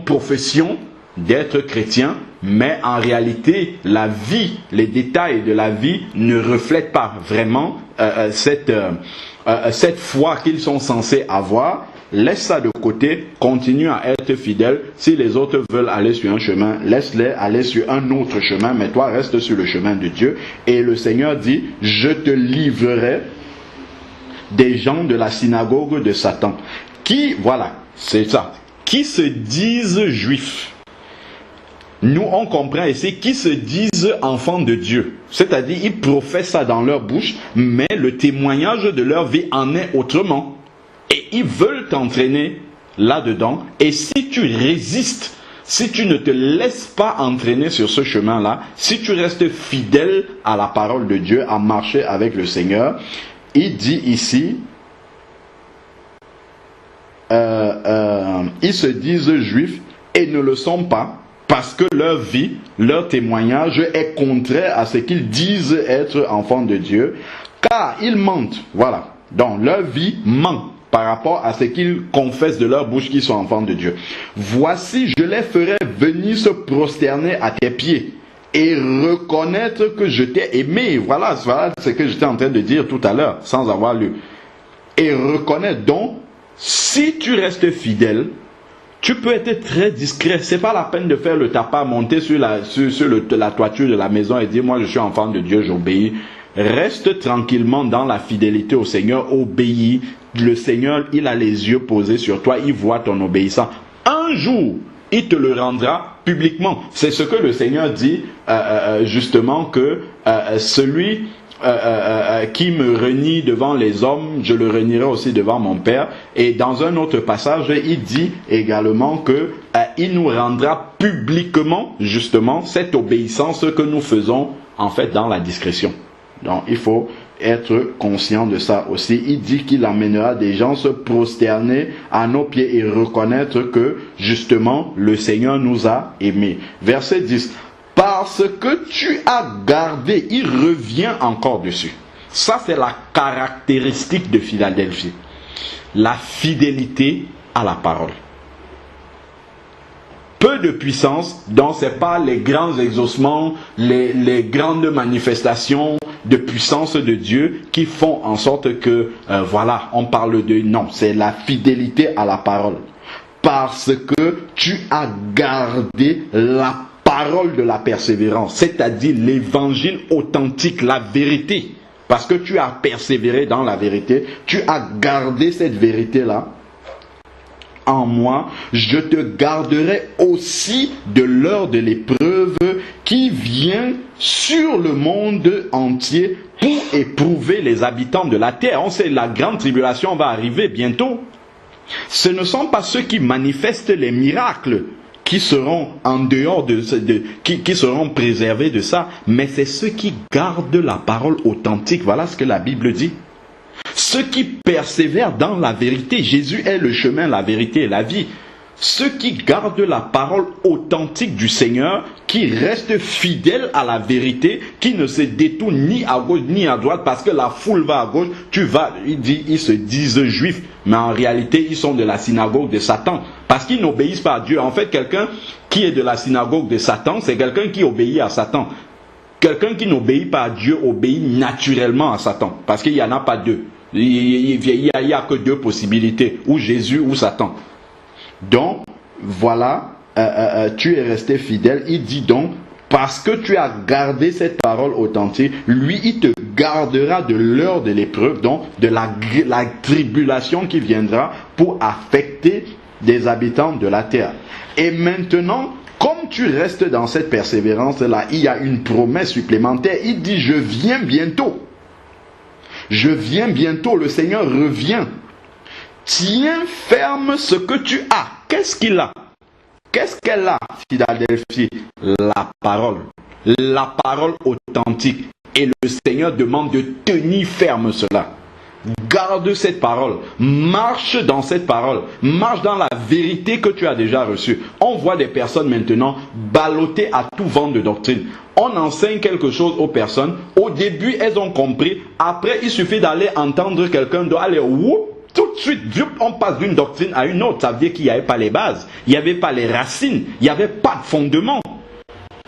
profession d'être chrétiens, mais en réalité, la vie, les détails de la vie ne reflètent pas vraiment cette foi qu'ils sont censés avoir. Laisse ça de côté, continue à être fidèle. Si les autres veulent aller sur un chemin, laisse-les aller sur un autre chemin, mais toi reste sur le chemin de Dieu. Et le Seigneur dit, je te livrerai des gens de la synagogue de Satan, qui, voilà, c'est ça, qui se disent juifs. Nous, on comprend ici, qui se disent enfants de Dieu. C'est-à-dire, ils professent ça dans leur bouche, mais le témoignage de leur vie en est autrement. Et ils veulent t'entraîner là-dedans. Et si tu résistes, si tu ne te laisses pas entraîner sur ce chemin-là, si tu restes fidèle à la parole de Dieu, à marcher avec le Seigneur, il dit ici, ils se disent juifs et ne le sont pas, parce que leur vie, leur témoignage est contraire à ce qu'ils disent être enfants de Dieu, car ils mentent. Voilà. Donc leur vie ment par rapport à ce qu'ils confessent de leur bouche qu'ils sont enfants de Dieu. Voici, je les ferai venir se prosterner à tes pieds et reconnaître que je t'ai aimé. Voilà ce que j'étais en train de dire tout à l'heure, sans avoir lu. Et reconnaître donc, si tu restes fidèle, tu peux être très discret. C'est pas la peine de faire le tapas, monter sur la toiture de la maison et dire, moi je suis enfant de Dieu, j'obéis. Reste tranquillement dans la fidélité au Seigneur, obéis. Le Seigneur, il a les yeux posés sur toi, il voit ton obéissance. Un jour, il te le rendra publiquement. C'est ce que le Seigneur dit, justement, que celui qui me renie devant les hommes, je le renierai aussi devant mon Père. Et dans un autre passage, il dit également que il nous rendra publiquement, justement, cette obéissance que nous faisons, en fait, dans la discrétion. Donc, il faut être conscient de ça aussi. Il dit qu'il amènera des gens se prosterner à nos pieds et reconnaître que, justement, le Seigneur nous a aimés. Verset 10. Parce que tu as gardé, il revient encore dessus. Ça, c'est la caractéristique de Philadelphie. La fidélité à la parole. Peu de puissance, donc ce n'est pas les grands exaucements, les grandes manifestations de puissance de Dieu qui font en sorte que, voilà, on parle de... Non, c'est la fidélité à la parole. Parce que tu as gardé la parole de la persévérance, c'est-à-dire l'évangile authentique, la vérité. Parce que tu as persévéré dans la vérité, tu as gardé cette vérité-là en moi, je te garderai aussi de l'heure de l'épreuve qui vient sur le monde entier pour éprouver les habitants de la terre. On sait la grande tribulation va arriver bientôt. Ce ne sont pas ceux qui manifestent les miracles qui seront en dehors qui seront préservés de ça, mais c'est ceux qui gardent la parole authentique. Voilà ce que la Bible dit. Ceux qui persévèrent dans la vérité. Jésus est le chemin, la vérité et la vie. Ceux qui gardent la parole authentique du Seigneur, qui restent fidèles à la vérité, qui ne se détournent ni à gauche ni à droite parce que la foule va à gauche, ils se disent juifs, mais en réalité ils sont de la synagogue de Satan parce qu'ils n'obéissent pas à Dieu. En fait, quelqu'un qui est de la synagogue de Satan, c'est quelqu'un qui obéit à Satan. Quelqu'un qui n'obéit pas à Dieu obéit naturellement à Satan parce qu'il n'y en a pas deux. Il n'y a que deux possibilités, ou Jésus ou Satan. Donc, voilà, tu es resté fidèle. Il dit donc, parce que tu as gardé cette parole authentique, lui, il te gardera de l'heure de l'épreuve, donc de la tribulation qui viendra pour affecter des habitants de la terre. Et maintenant, comme tu restes dans cette persévérance-là, il y a une promesse supplémentaire. Il dit, je viens bientôt. Je viens bientôt, le Seigneur revient. Tiens ferme ce que tu as. Qu'est-ce qu'il a? Qu'est-ce qu'elle a, Philadelphie? La parole. La parole authentique. Et le Seigneur demande de tenir ferme cela. Garde cette parole, marche dans cette parole, marche dans la vérité que tu as déjà reçue. On voit des personnes maintenant ballottées à tout vent de doctrine. On enseigne quelque chose aux personnes, au début elles ont compris, après il suffit d'aller entendre quelqu'un d'autre, aller tout de suite, on passe d'une doctrine à une autre. Ça veut dire qu'il n'y avait pas les bases, il n'y avait pas les racines, il n'y avait pas de fondement.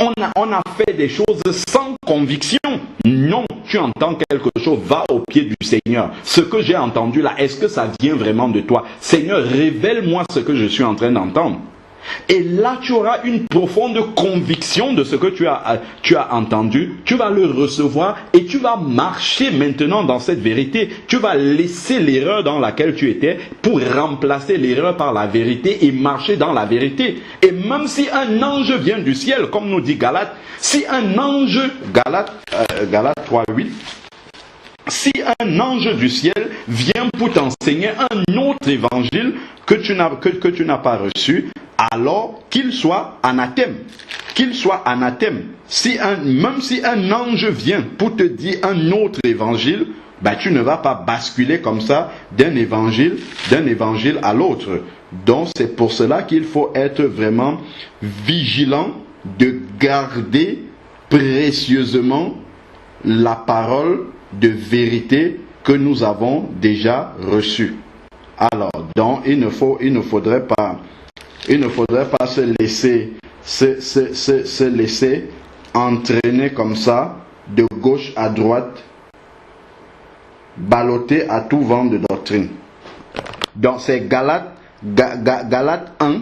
On a fait des choses sans conviction. Non, tu entends quelque chose, va au pied du Seigneur. Ce que j'ai entendu là, est-ce que ça vient vraiment de toi? Seigneur, révèle-moi ce que je suis en train d'entendre. Et là, tu auras une profonde conviction de ce que tu as entendu. Tu vas le recevoir et tu vas marcher maintenant dans cette vérité. Tu vas laisser l'erreur dans laquelle tu étais pour remplacer l'erreur par la vérité et marcher dans la vérité. Et même si un ange vient du ciel, comme nous dit Galates, si un ange, Galates 3:8, si un ange du ciel vient pour t'enseigner un autre évangile que tu n'as pas reçu, alors qu'il soit anathème. Qu'il soit anathème. Même si un ange vient pour te dire un autre évangile, tu ne vas pas basculer comme ça d'un évangile à l'autre. Donc c'est pour cela qu'il faut être vraiment vigilant de garder précieusement la parole de vérité que nous avons déjà reçue. Alors, donc, il ne faudrait pas se laisser entraîner comme ça, de gauche à droite, balloter à tout vent de doctrine. Donc, c'est Galates 1.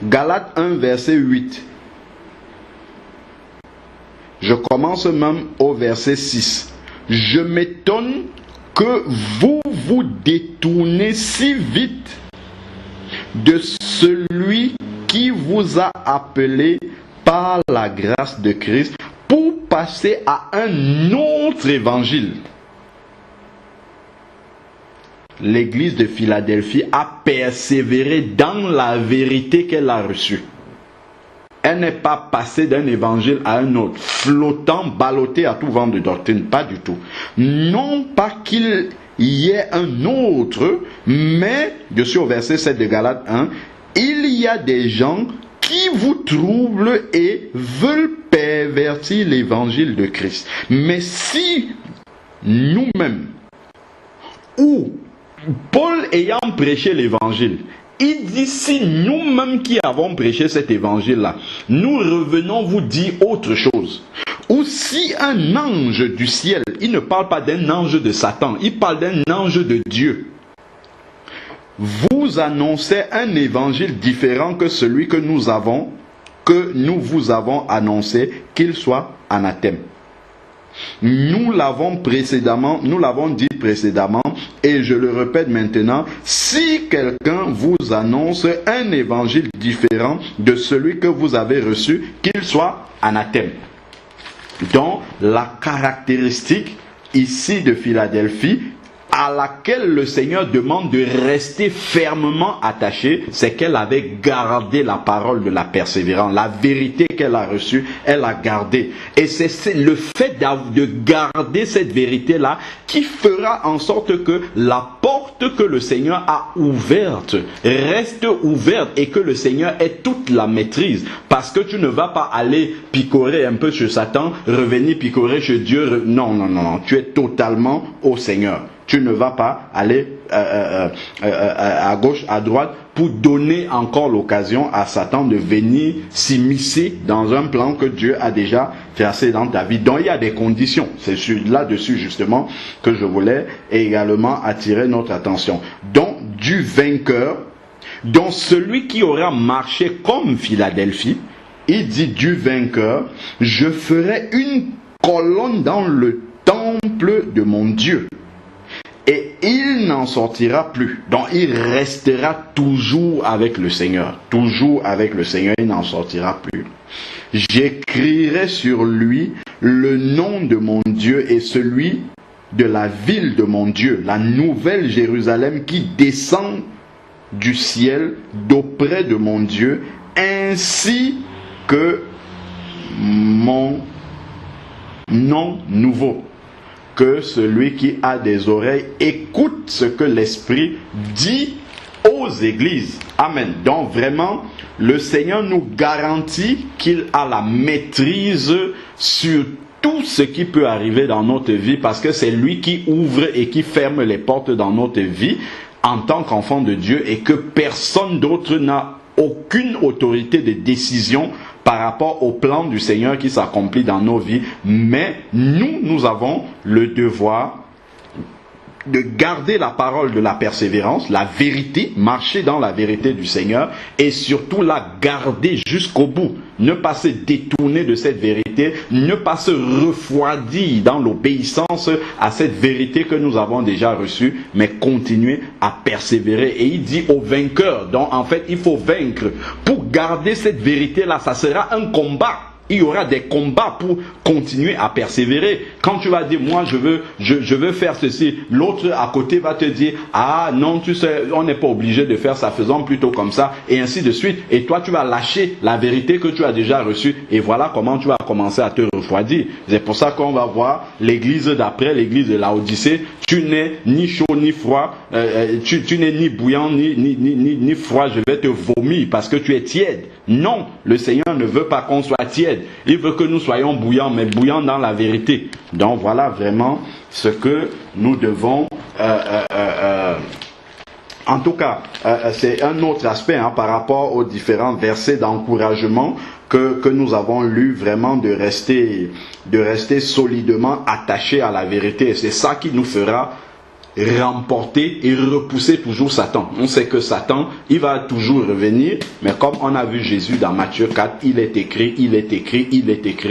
Galates 1, verset 8. Je commence même au verset 6. Je m'étonne que vous vous détournez si vite de celui qui vous a appelé par la grâce de Christ pour passer à un autre évangile. L'église de Philadelphie a persévéré dans la vérité qu'elle a reçue. Elle n'est pas passée d'un évangile à un autre, flottant, ballotté à tout vent de doctrine, pas du tout. Non pas qu'il y ait un autre, mais, je suis au verset 7 de Galates 1, il y a des gens qui vous troublent et veulent pervertir l'évangile de Christ. Mais si nous-mêmes, ou Paul ayant prêché l'évangile, il dit, si nous-mêmes qui avons prêché cet évangile-là, nous revenons vous dire autre chose. Ou si un ange du ciel, il ne parle pas d'un ange de Satan, il parle d'un ange de Dieu, vous annoncez un évangile différent que celui que nous vous avons annoncé, qu'il soit anathème. Nous l'avons dit précédemment, et je le répète maintenant, si quelqu'un vous annonce un évangile différent de celui que vous avez reçu, qu'il soit anathème. Donc, la caractéristique ici de Philadelphie, à laquelle le Seigneur demande de rester fermement attaché, c'est qu'elle avait gardé la parole de la persévérance. La vérité qu'elle a reçue, elle a gardé. Et c'est le fait de garder cette vérité-là qui fera en sorte que la porte que le Seigneur a ouverte reste ouverte et que le Seigneur ait toute la maîtrise. Parce que tu ne vas pas aller picorer un peu chez Satan, revenir picorer chez Dieu. Non. Tu es totalement au Seigneur. Tu ne vas pas aller à gauche, à droite pour donner encore l'occasion à Satan de venir s'immiscer dans un plan que Dieu a déjà tracé dans ta vie. Donc il y a des conditions. C'est là-dessus justement que je voulais également attirer notre attention. Donc du vainqueur, donc celui qui aura marché comme Philadelphie, il dit du vainqueur, je ferai une colonne dans le temple de mon Dieu. Et il n'en sortira plus. Donc il restera toujours avec le Seigneur. Toujours avec le Seigneur, il n'en sortira plus. J'écrirai sur lui le nom de mon Dieu et celui de la ville de mon Dieu, la nouvelle Jérusalem qui descend du ciel d'auprès de mon Dieu, ainsi que mon nom nouveau que celui qui a des oreilles écoute ce que l'Esprit dit aux églises. Amen. Donc vraiment, le Seigneur nous garantit qu'il a la maîtrise sur tout ce qui peut arriver dans notre vie, parce que c'est lui qui ouvre et qui ferme les portes dans notre vie en tant qu'enfant de Dieu, et que personne d'autre n'a aucune autorité de décision par rapport au plan du Seigneur qui s'accomplit dans nos vies. Mais nous avons le devoir de garder la parole de la persévérance, la vérité, marcher dans la vérité du Seigneur, et surtout la garder jusqu'au bout. Ne pas se détourner de cette vérité, ne pas se refroidir dans l'obéissance à cette vérité que nous avons déjà reçue, mais continuer à persévérer. Et il dit aux vainqueurs, donc en fait il faut vaincre. Pour garder cette vérité-là, ça sera un combat. Il y aura des combats pour continuer à persévérer. Quand tu vas dire, moi je veux faire ceci, l'autre à côté va te dire, ah non, tu sais, on n'est pas obligé de faire ça, faisons plutôt comme ça, et ainsi de suite. Et toi tu vas lâcher la vérité que tu as déjà reçue, et voilà comment tu vas commencer à te refroidir. C'est pour ça qu'on va voir l'église d'après, l'église de Laodicée. Tu n'es ni chaud ni froid, tu n'es ni bouillant ni froid, je vais te vomir parce que tu es tiède. Non, le Seigneur ne veut pas qu'on soit tiède. Il veut que nous soyons bouillants, mais bouillants dans la vérité. Donc voilà vraiment ce que nous devons... En tout cas, c'est un autre aspect par rapport aux différents versets d'encouragement que nous avons lus, vraiment de rester solidement attachés à la vérité. Et c'est ça qui nous fera remporter et repousser toujours Satan. On sait que Satan, il va toujours revenir, mais comme on a vu Jésus dans Matthieu 4, il est écrit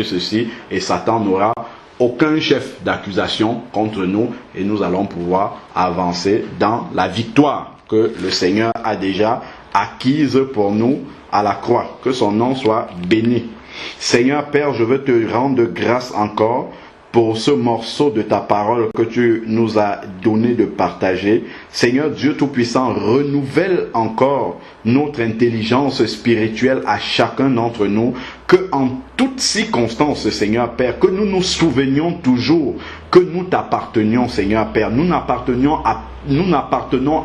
ceci, et Satan n'aura aucun chef d'accusation contre nous, et nous allons pouvoir avancer dans la victoire que le Seigneur a déjà acquise pour nous à la croix. Que son nom soit béni. Seigneur Père, je veux te rendre grâce encore pour ce morceau de ta parole que tu nous as donné de partager. Seigneur Dieu Tout-Puissant, renouvelle encore notre intelligence spirituelle à chacun d'entre nous, que en toutes circonstances, Seigneur Père, que nous nous souvenions toujours que nous t'appartenions, Seigneur Père. Nous n'appartenons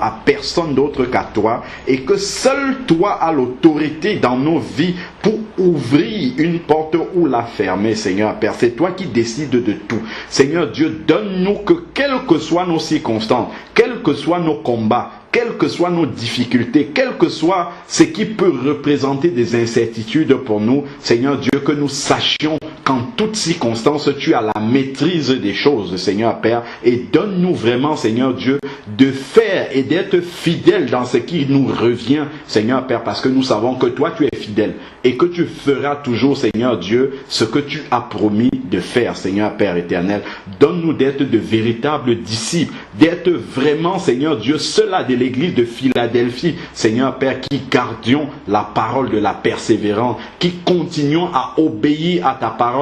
à personne d'autre qu'à toi, et que seul toi as l'autorité dans nos vies pour ouvrir une porte ou la fermer, Seigneur Père. C'est toi qui décides de tout. Seigneur Dieu, donne-nous que quelles que soient nos circonstances, quels que soient nos combats, quelles que soient nos difficultés, quel que soit ce qui peut représenter des incertitudes pour nous, Seigneur Dieu, que nous sachions qu'en toutes circonstances, tu as la maîtrise des choses, Seigneur Père, et donne-nous vraiment, Seigneur Dieu, de faire et d'être fidèles dans ce qui nous revient, Seigneur Père, parce que nous savons que toi, tu es fidèle et que tu feras toujours, Seigneur Dieu, ce que tu as promis de faire, Seigneur Père éternel. Donne-nous d'être de véritables disciples, d'être vraiment, Seigneur Dieu, ceux-là de l'église de Philadelphie, Seigneur Père, qui gardions la parole de la persévérance, qui continuons à obéir à ta parole,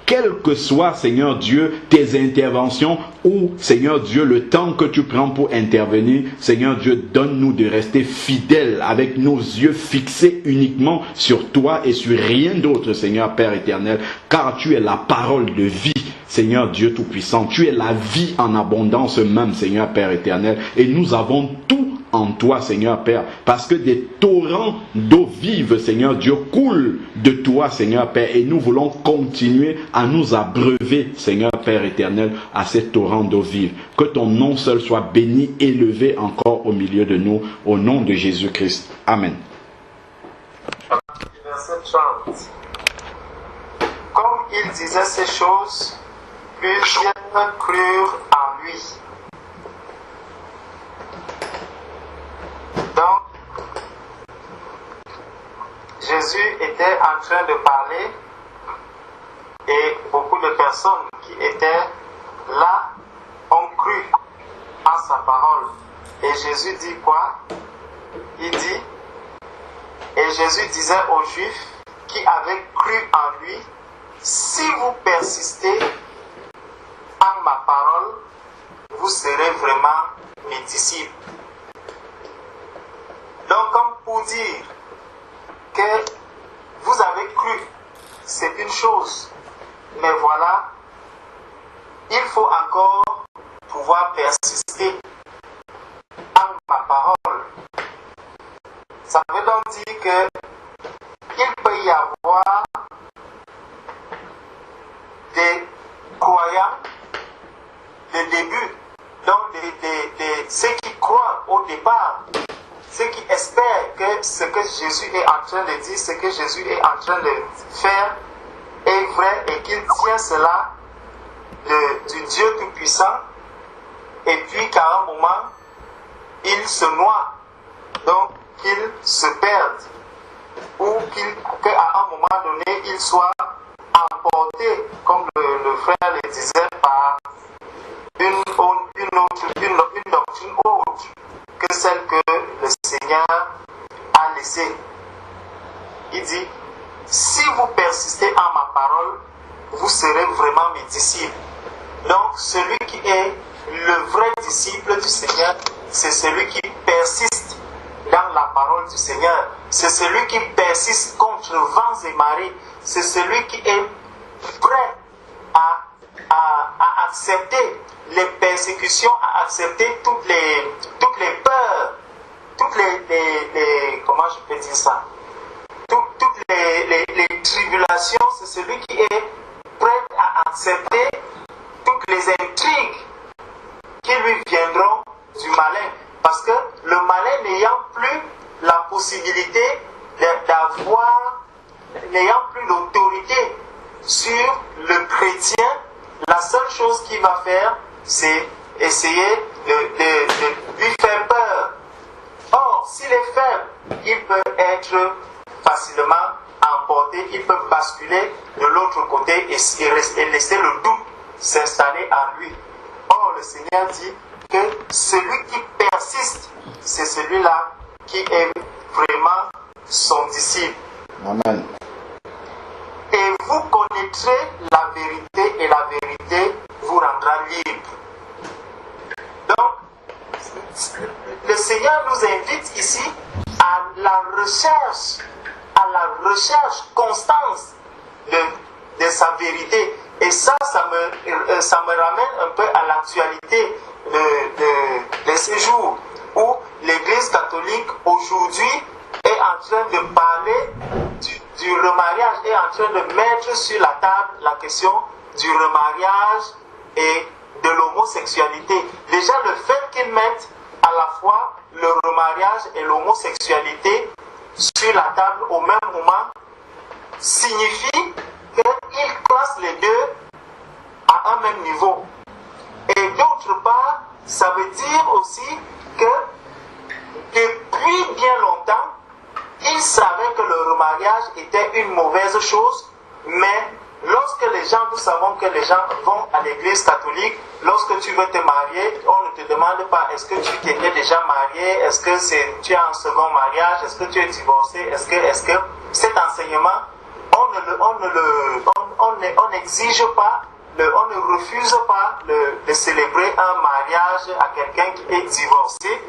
quelles que soient, Seigneur Dieu, tes interventions ou, Seigneur Dieu, le temps que tu prends pour intervenir. Seigneur Dieu, donne-nous de rester fidèles avec nos yeux fixés uniquement sur toi et sur rien d'autre, Seigneur Père éternel, car tu es la parole de vie. Seigneur Dieu Tout-Puissant, tu es la vie en abondance même, Seigneur Père éternel, et nous avons tout en toi, Seigneur Père, parce que des torrents d'eau vive, Seigneur Dieu, coulent de toi, Seigneur Père, et nous voulons continuer à nous abreuver, Seigneur Père éternel, à ces torrents d'eau vive. Que ton nom seul soit béni, élevé encore au milieu de nous, au nom de Jésus-Christ. Amen. Verset 30. Comme il disait ces choses, plusieurs crurent en lui. Donc, Jésus était en train de parler et beaucoup de personnes qui étaient là ont cru en sa parole. Et Jésus dit quoi? Il dit, et Jésus disait aux Juifs qui avaient cru en lui, si vous persistez en ma parole, vous serez vraiment mes disciples. Donc, comme pour dire que vous avez cru, c'est une chose, mais voilà, il faut encore pouvoir persister en ma parole. Ça veut donc dire que il peut y avoir des croyants de début, donc ceux qui croient au départ, ceux qui espèrent que ce que Jésus est en train de dire, ce que Jésus est en train de faire est vrai et qu'il tient cela du Dieu Tout-Puissant, et puis qu'à un moment, il se noie, donc qu'il se perde, ou qu'à un moment donné, il soit emporté, comme le frère le disait, par une doctrine autre que celle que le Seigneur a laissée. Il dit, si vous persistez en ma parole, vous serez vraiment mes disciples. Donc, celui qui est le vrai disciple du Seigneur, c'est celui qui persiste dans la parole du Seigneur. C'est celui qui persiste contre vents et marées. C'est celui qui est prêt à accepter les persécutions, à accepter toutes les peurs, toutes les comment je peux dire ça, toutes les tribulations. C'est celui qui est prêt à accepter toutes les intrigues qui lui viendront du malin. Parce que le malin n'ayant plus la possibilité n'ayant plus d'autorité sur le chrétien, la seule chose qu'il va faire, c'est essayer de lui faire peur. Or, s'il est faible, il peut être facilement emporté, il peut basculer de l'autre côté et laisser le doute s'installer en lui. Or, le Seigneur dit que celui qui persiste, c'est celui-là qui est vraiment son disciple. Amen. Et vous connaîtrez la vérité et la vérité vous rendra libre. Donc, le Seigneur nous invite ici à la recherche constante de sa vérité. Et ça me ramène un peu à l'actualité de ces jours où l'Église catholique aujourd'hui est en train de parler du remariage, est en train de mettre sur la table la question du remariage et de l'homosexualité. Déjà, le fait qu'ils mettent à la fois le remariage et l'homosexualité sur la table au même moment signifie qu'ils classent les deux à un même niveau. Et d'autre part, ça veut dire aussi que depuis bien longtemps, ils savaient que le remariage était une mauvaise chose, mais lorsque nous savons que les gens vont à l'église catholique, lorsque tu veux te marier, on ne te demande pas est-ce que tu t'étais déjà marié, est-ce que tu as un second mariage, est-ce que tu es divorcé, est-ce que cet enseignement, on n'exige pas, on ne refuse pas de célébrer un mariage à quelqu'un qui est divorcé.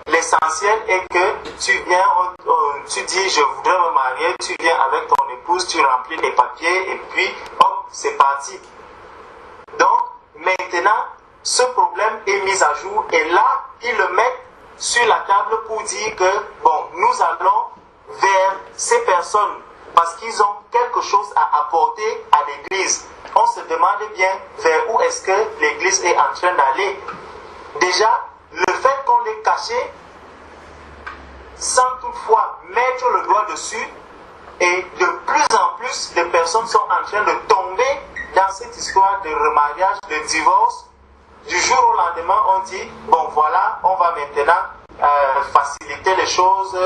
L'essentiel est que tu viens, tu dis je voudrais me marier, tu viens avec ton épouse, tu remplis les papiers et puis hop, c'est parti. Donc maintenant, ce problème est mis à jour et là, ils le mettent sur la table pour dire que bon, nous allons vers ces personnes parce qu'ils ont quelque chose à apporter à l'église. On se demande bien vers où est-ce que l'église est en train d'aller. Déjà, le fait qu'on l'ait caché, sans toutefois mettre le doigt dessus, et de plus en plus de personnes sont en train de tomber dans cette histoire de remariage, de divorce. Du jour au lendemain, on dit, bon voilà, on va maintenant faciliter les choses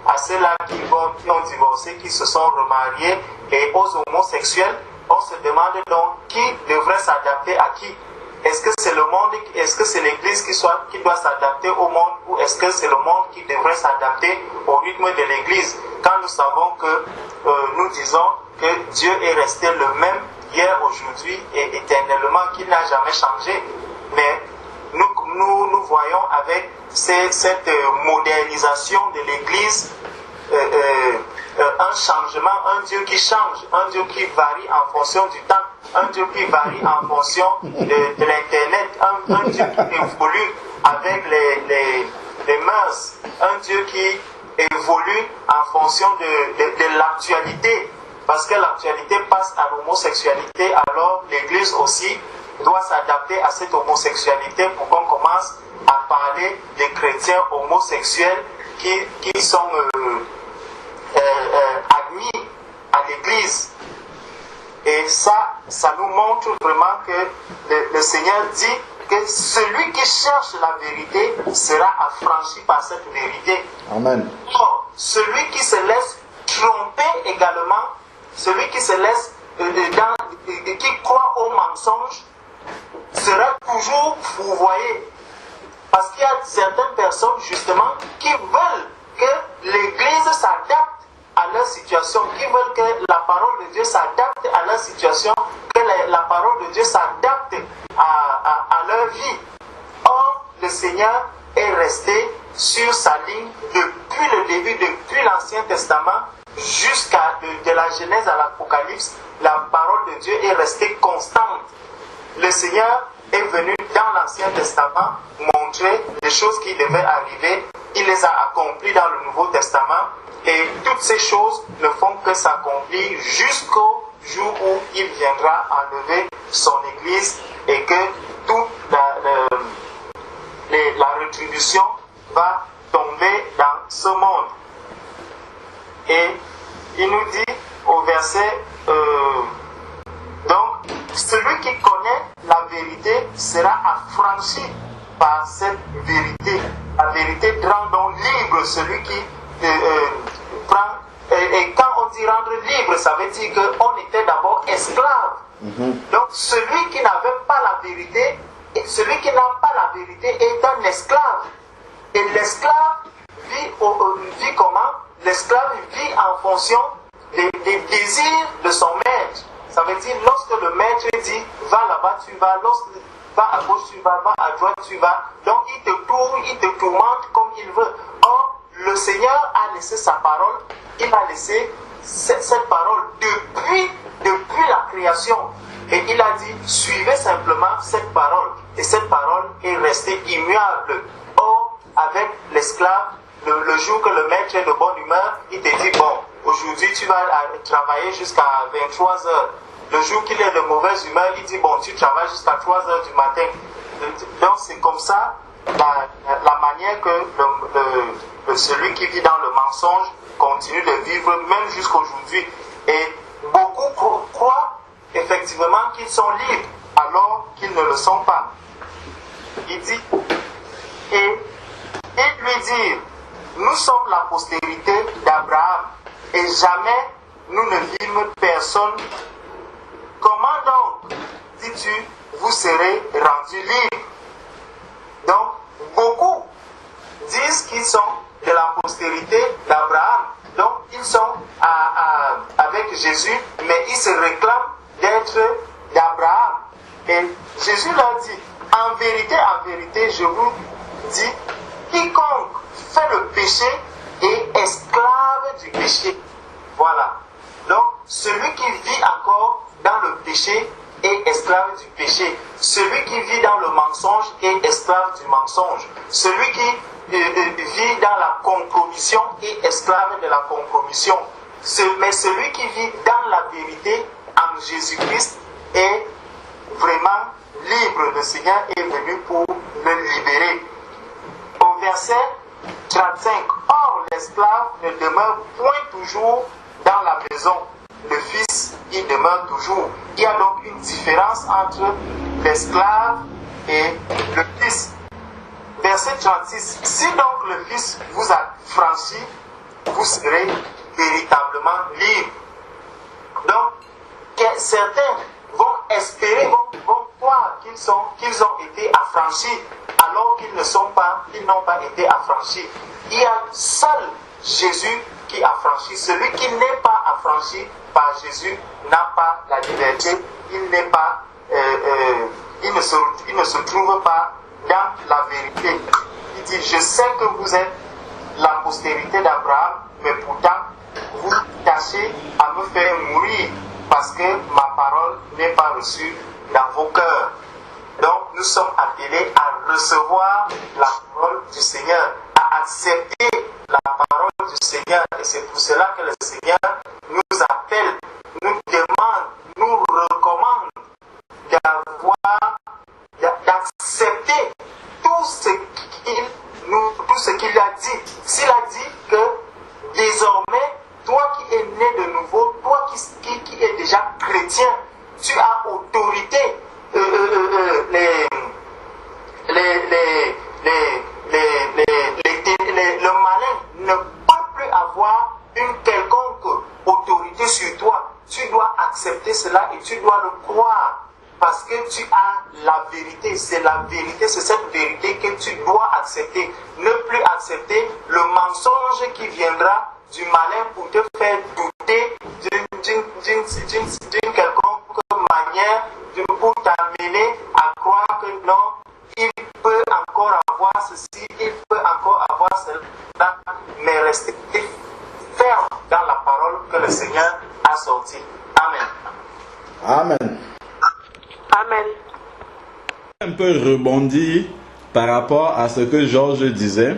à ceux-là qui ont divorcé, qui se sont remariés, et aux homosexuels. On se demande donc qui devrait s'adapter à qui. Est-ce que c'est le monde, est-ce que c'est l'église qui doit s'adapter au monde, ou est-ce que c'est le monde qui devrait s'adapter au rythme de l'église? Quand nous savons que nous disons que Dieu est resté le même hier, aujourd'hui et éternellement, qu'il n'a jamais changé. Mais nous voyons avec cette modernisation de l'église un changement, un Dieu qui change, un Dieu qui varie en fonction du temps. un Dieu qui varie en fonction de l'Internet, un Dieu qui évolue avec les mœurs, un Dieu qui évolue en fonction de l'actualité, parce que l'actualité passe à l'homosexualité, alors l'Église aussi doit s'adapter à cette homosexualité pour qu'on commence à parler des chrétiens homosexuels qui sont admis à l'Église. Et ça nous montre vraiment que le Seigneur dit que celui qui cherche la vérité sera affranchi par cette vérité. Amen. Or, celui qui se laisse tromper également, celui qui se laisse qui croit au mensonge, sera toujours fourvoyé. Parce qu'il y a certaines personnes justement qui veulent que l'Église s'adapte à leur situation, qui veulent que la parole de Dieu s'adapte à leur situation, que la parole de Dieu s'adapte à leur vie. Or, le Seigneur est resté sur sa ligne depuis le début, depuis l'Ancien Testament, jusqu'à de la Genèse à l'Apocalypse. La parole de Dieu est restée constante. Le Seigneur est venu dans l'Ancien Testament montrer les choses qui devaient arriver. Il les a accomplies dans le Nouveau Testament. Et toutes ces choses ne font que s'accomplir jusqu'au jour où il viendra enlever son Église et que toute la rétribution va tomber dans ce monde. Et il nous dit au verset donc celui qui connaît la vérité sera affranchi par cette vérité. La vérité rend donc libre celui qui prend. Et quand on dit rendre libre, ça veut dire qu'on était d'abord esclave. Donc celui qui n'avait pas la vérité, celui qui n'a pas la vérité est un esclave. Et l'esclave vit comment? L'esclave vit en fonction des désirs de son maître. Ça veut dire lorsque le maître dit va là-bas tu vas, lorsque va à gauche tu vas, va à droite tu vas. Donc il te tourne, il te tourmente comme il veut. Or, le Seigneur a laissé sa parole, il a laissé cette parole depuis la création. Et il a dit, suivez simplement cette parole. Et cette parole est restée immuable. Or, avec l'esclave, le jour que le maître est de bonne humeur, il te dit, bon, aujourd'hui tu vas travailler jusqu'à 23 heures. Le jour qu'il est de mauvaise humeur, il dit, bon, tu travailles jusqu'à 3 heures du matin. Donc c'est comme ça la manière que celui qui vit dans le mensonge continue de vivre même jusqu'aujourd'hui. Et beaucoup croient effectivement qu'ils sont libres alors qu'ils ne le sont pas. Il dit, et ils lui dirent, nous sommes la postérité d'Abraham et jamais nous ne vîmes personne. Comment donc, dis-tu, vous serez rendus libres? Donc, beaucoup disent qu'ils sont de la postérité d'Abraham. Donc, ils sont avec Jésus, mais ils se réclament d'être d'Abraham. Et Jésus leur dit, en vérité, je vous dis, quiconque fait le péché est esclave du péché. Voilà. Donc, celui qui vit encore dans le péché est esclave du péché. Celui qui vit dans le mensonge est esclave du mensonge. Celui qui vit dans la compromission est esclave de la compromission. Mais celui qui vit dans la vérité en Jésus-Christ est vraiment libre. Le Seigneur est venu pour le libérer. Au verset 35, or l'esclave ne demeure point toujours dans la maison. Le Fils y demeure toujours. Il y a donc une différence entre l'esclave et le Fils. Verset 36. Si donc le Fils vous a franchi, vous serez véritablement libre. Donc, certains vont espérer, vont croire qu'ils ont été affranchis, alors qu'ils n'ont pas été affranchis. Il y a seul Jésus qui affranchit. Celui qui n'est pas affranchi par Jésus n'a pas la liberté. Il ne se trouve pas dans la vérité. Il dit, je sais que vous êtes la postérité d'Abraham, mais pourtant, vous tâchez à me faire mourir parce que ma parole n'est pas reçu dans vos cœurs. Donc nous sommes appelés à recevoir la parole du Seigneur, à accepter la parole du Seigneur. Et c'est pour cela que le Seigneur nous appelle, nous demande, nous recommande d'accepter tout ce qu'il a dit. S'il a dit que désormais, toi qui es né de nouveau, toi qui es déjà chrétien, tu as autorité. Le malin ne peut plus avoir une quelconque autorité sur toi. Tu dois accepter cela et tu dois le croire. Parce que tu as la vérité, c'est la vérité, c'est cette vérité que tu dois accepter. Ne plus accepter le mensonge qui viendra du malin pour te faire douter d'une quelconque manière, pour t'amener à croire que non, il peut encore avoir ceci, il peut encore avoir cela, mais rester ferme dans la parole que le Seigneur a sortie. Amen. Amen. Amen. Un peu rebondi par rapport à ce que Georges disait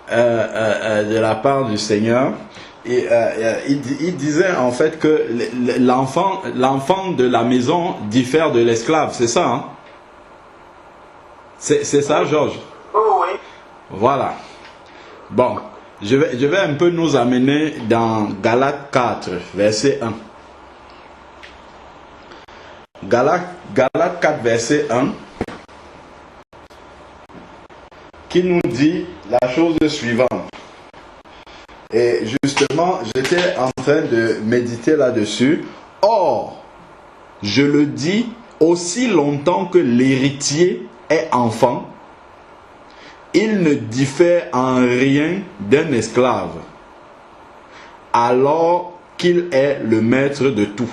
de la part du Seigneur. Et, il disait en fait que l'enfant de la maison diffère de l'esclave, c'est ça, hein? C'est ça, Georges? Oui. Voilà. Bon, je vais un peu nous amener dans Galates 4, verset 1. Galates 4, verset 1, qui nous dit la chose suivante. Et justement, j'étais en train de méditer là-dessus. Or, je le dis, aussi longtemps que l'héritier est enfant, il ne diffère en rien d'un esclave, alors qu'il est le maître de tout.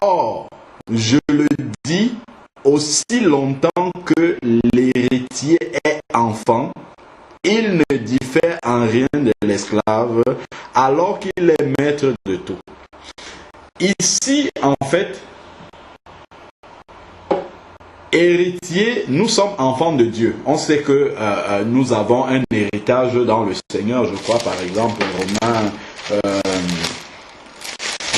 Or, je le dis, aussi longtemps que l'héritier est enfant, il ne diffère en rien de l'esclave, alors qu'il est maître de tout. Ici, en fait, héritier, nous sommes enfants de Dieu. On sait que nous avons un héritage dans le Seigneur. Je crois par exemple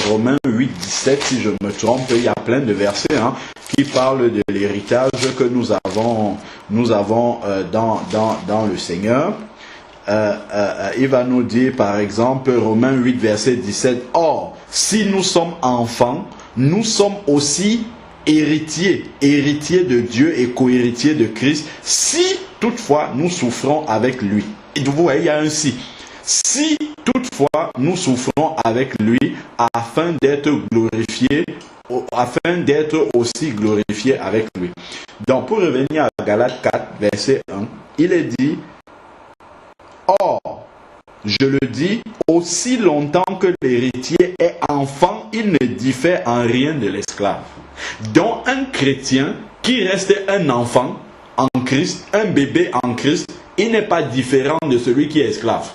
Romains 8, 17, si je me trompe, il y a plein de versets qui parlent de l'héritage que nous avons dans le Seigneur. Il va nous dire par exemple Romains 8, verset 17, « Or, si nous sommes enfants, nous sommes aussi héritiers de Dieu et co-héritiers de Christ, si toutefois nous souffrons avec lui. » Et vous voyez, il y a un « si ». Si toutefois nous souffrons avec lui afin d'être glorifiés, afin d'être aussi glorifiés avec lui. Donc pour revenir à Galates 4, verset 1, il est dit, or, je le dis, aussi longtemps que l'héritier est enfant, il ne diffère en rien de l'esclave. Donc un chrétien qui reste un enfant en Christ, un bébé en Christ, il n'est pas différent de celui qui est esclave.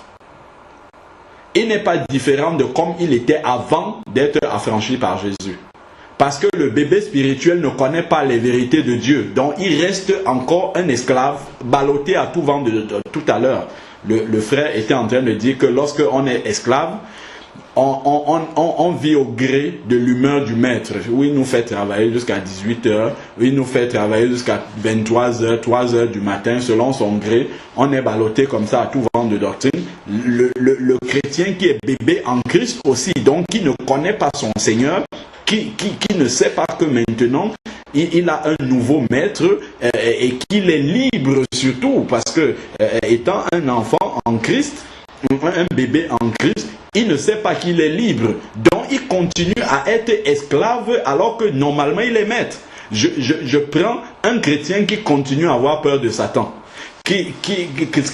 Il n'est pas différent de comme il était avant d'être affranchi par Jésus. Parce que le bébé spirituel ne connaît pas les vérités de Dieu. Donc il reste encore un esclave ballotté à tout vent de tout à l'heure. Le frère était en train de dire que lorsque on est esclave, on vit au gré de l'humeur du maître. Oui, il nous fait travailler jusqu'à 18h. Oui, il nous fait travailler jusqu'à 23h, 3h du matin, selon son gré. On est ballotté comme ça à tout vent de doctrine. Le chrétien qui est bébé en Christ aussi, donc qui ne connaît pas son Seigneur, qui ne sait pas que maintenant, il a un nouveau maître et qu'il est libre surtout, parce que étant un enfant en Christ, un bébé en Christ, il ne sait pas qu'il est libre. Donc il continue à être esclave alors que normalement il est maître. Je prends un chrétien qui continue à avoir peur de Satan.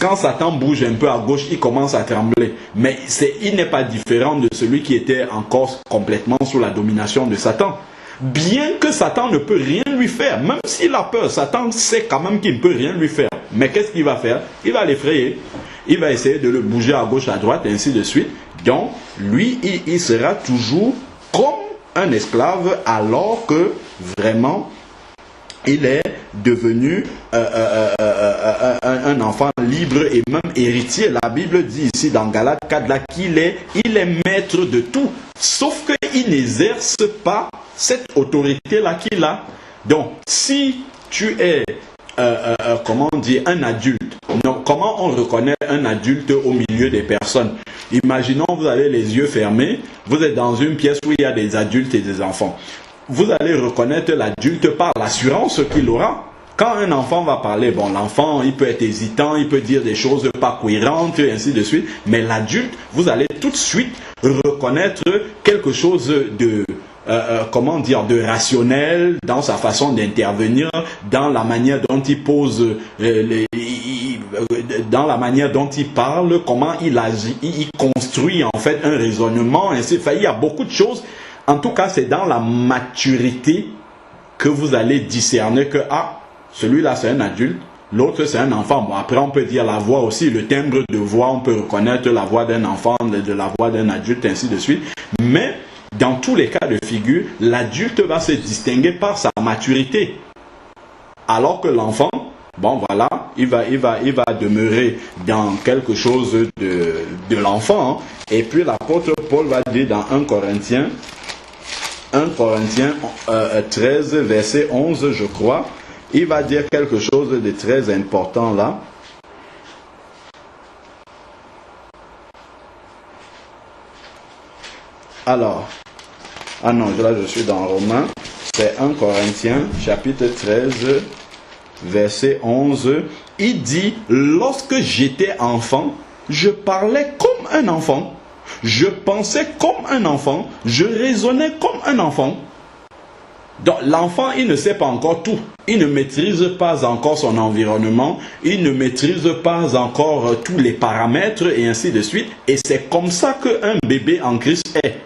Quand Satan bouge un peu à gauche, il commence à trembler. Mais il n'est pas différent de celui qui était encore complètement sous la domination de Satan. Bien que Satan ne peut rien lui faire, même s'il a peur, Satan sait quand même qu'il ne peut rien lui faire. Mais qu'est-ce qu'il va faire? Il va l'effrayer. Il va essayer de le bouger à gauche, à droite, et ainsi de suite. Donc, lui, il sera toujours comme un esclave alors que vraiment il est devenu un enfant libre et même héritier. La Bible dit ici dans Galates 4 là, qu'il est maître de tout, sauf qu'il n'exerce pas cette autorité-là qu'il a. Donc, si tu es, comment dire, un adulte, non, comment on reconnaît un adulte au milieu des personnes? Imaginons, vous avez les yeux fermés, vous êtes dans une pièce où il y a des adultes et des enfants. Vous allez reconnaître l'adulte par l'assurance qu'il aura. Quand un enfant va parler, bon, l'enfant, il peut être hésitant, il peut dire des choses pas cohérentes, et ainsi de suite. Mais l'adulte, vous allez tout de suite reconnaître quelque chose de, comment dire, de rationnel dans sa façon d'intervenir, dans la manière dont il pose, dans la manière dont il parle, comment il agit, il construit en fait un raisonnement, ainsi. Enfin, il y a beaucoup de choses. En tout cas, c'est dans la maturité que vous allez discerner que, ah, celui-là c'est un adulte, l'autre c'est un enfant. Bon, après on peut dire la voix aussi, le timbre de voix, on peut reconnaître la voix d'un enfant, de la voix d'un adulte, ainsi de suite. Mais, dans tous les cas de figure, l'adulte va se distinguer par sa maturité. Alors que l'enfant, bon voilà, il va demeurer dans quelque chose de l'enfant. Hein. Et puis l'apôtre Paul va dire dans 1 Corinthiens 13, verset 11, je crois, il va dire quelque chose de très important là. Alors, ah non, là je suis dans Romains, c'est 1 Corinthiens, chapitre 13, verset 11. Il dit, lorsque j'étais enfant, je parlais comme un enfant. Je pensais comme un enfant, je raisonnais comme un enfant. Donc l'enfant, il ne sait pas encore tout. Il ne maîtrise pas encore son environnement. Il ne maîtrise pas encore tous les paramètres et ainsi de suite. Et c'est comme ça qu'un bébé en Christ est,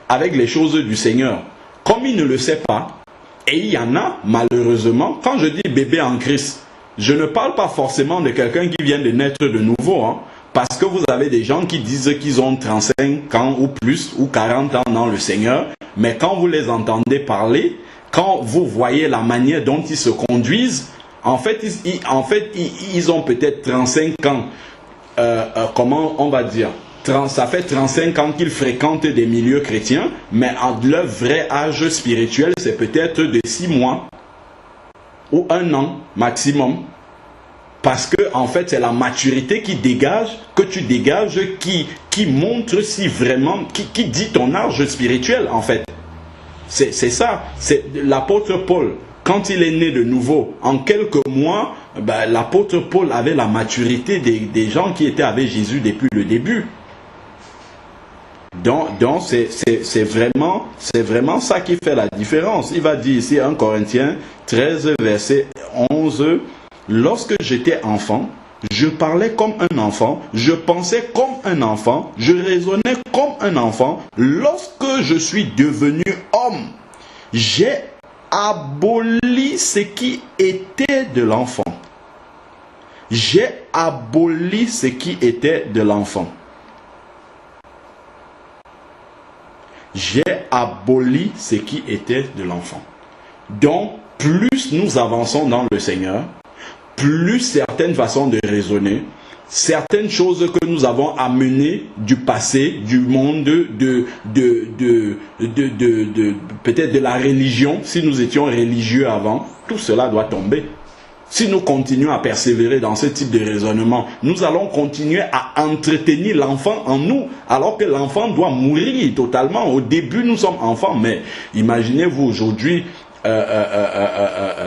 avec les choses du Seigneur. Comme il ne le sait pas, et il y en a malheureusement, quand je dis bébé en Christ, je ne parle pas forcément de quelqu'un qui vient de naître de nouveau, hein. Parce que vous avez des gens qui disent qu'ils ont 35 ans ou plus, ou 40 ans dans le Seigneur, mais quand vous les entendez parler, quand vous voyez la manière dont ils se conduisent, en fait, ils ont peut-être 35 ans, comment on va dire, ça fait 35 ans qu'ils fréquentent des milieux chrétiens, mais leur vrai âge spirituel, c'est peut-être de 6 mois, ou 1 an maximum. Parce que, en fait, c'est la maturité que tu dégages, qui montre si vraiment, qui dit ton âge spirituel, en fait. C'est ça. C'est l'apôtre Paul, quand il est né de nouveau, en quelques mois, ben, l'apôtre Paul avait la maturité des gens qui étaient avec Jésus depuis le début. Donc c'est vraiment ça qui fait la différence. Il va dire ici 1 Corinthiens 13, verset 11... Lorsque j'étais enfant, je parlais comme un enfant, je pensais comme un enfant, je raisonnais comme un enfant. Lorsque je suis devenu homme, j'ai aboli ce qui était de l'enfant. J'ai aboli ce qui était de l'enfant. J'ai aboli ce qui était de l'enfant. Donc, plus nous avançons dans le Seigneur, plus certaines façons de raisonner, certaines choses que nous avons amenées du passé, du monde, peut-être de la religion, si nous étions religieux avant, tout cela doit tomber. Si nous continuons à persévérer dans ce type de raisonnement, nous allons continuer à entretenir l'enfant en nous, alors que l'enfant doit mourir totalement. Au début, nous sommes enfants, mais imaginez-vous aujourd'hui,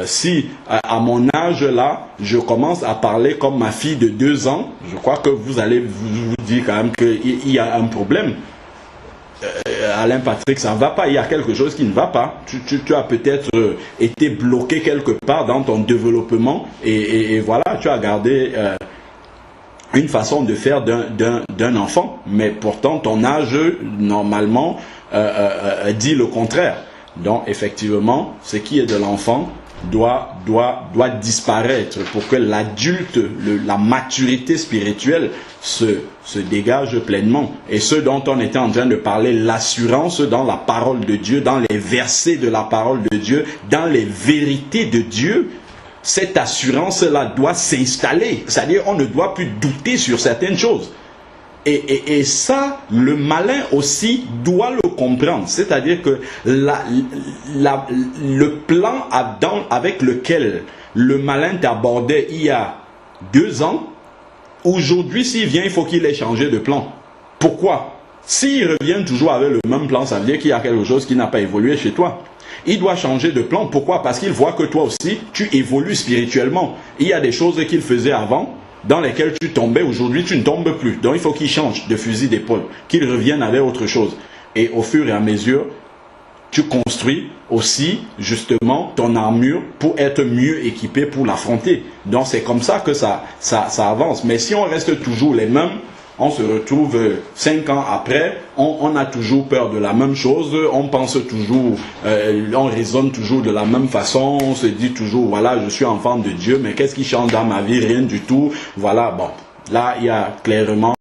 si à mon âge là, je commence à parler comme ma fille de 2 ans, je crois que vous allez vous dire quand même qu'il y a un problème. Alain Patrick, ça ne va pas, il y a quelque chose qui ne va pas. Tu as peut-être été bloqué quelque part dans ton développement et voilà, tu as gardé une façon de faire d'un enfant, mais pourtant ton âge normalement dit le contraire. Donc effectivement, ce qui est de l'enfant doit disparaître pour que l'adulte, la maturité spirituelle se dégage pleinement. Et ce dont on était en train de parler, l'assurance dans la parole de Dieu, dans les versets de la parole de Dieu, dans les vérités de Dieu, cette assurance-là doit s'installer. C'est-à-dire on ne doit plus douter sur certaines choses. Et ça, le malin aussi doit le comprendre. C'est-à-dire que le plan avec lequel le malin t'abordait il y a 2 ans, aujourd'hui, s'il vient, il faut qu'il ait changé de plan. Pourquoi? S'il revient toujours avec le même plan, ça veut dire qu'il y a quelque chose qui n'a pas évolué chez toi. Il doit changer de plan. Pourquoi? Parce qu'il voit que toi aussi, tu évolues spirituellement. Il y a des choses qu'il faisait avant, dans lesquelles tu tombais, aujourd'hui tu ne tombes plus. Donc il faut qu'il change de fusil d'épaule, qu'il revienne avec autre chose. Et au fur et à mesure, tu construis aussi justement ton armure pour être mieux équipé pour l'affronter. Donc c'est comme ça que ça avance. Mais si on reste toujours les mêmes, on se retrouve 5 ans après, on a toujours peur de la même chose, on pense toujours, on raisonne toujours de la même façon, on se dit toujours, voilà, je suis enfant de Dieu, mais qu'est-ce qui change dans ma vie? Rien du tout. Voilà, bon, là, il y a clairement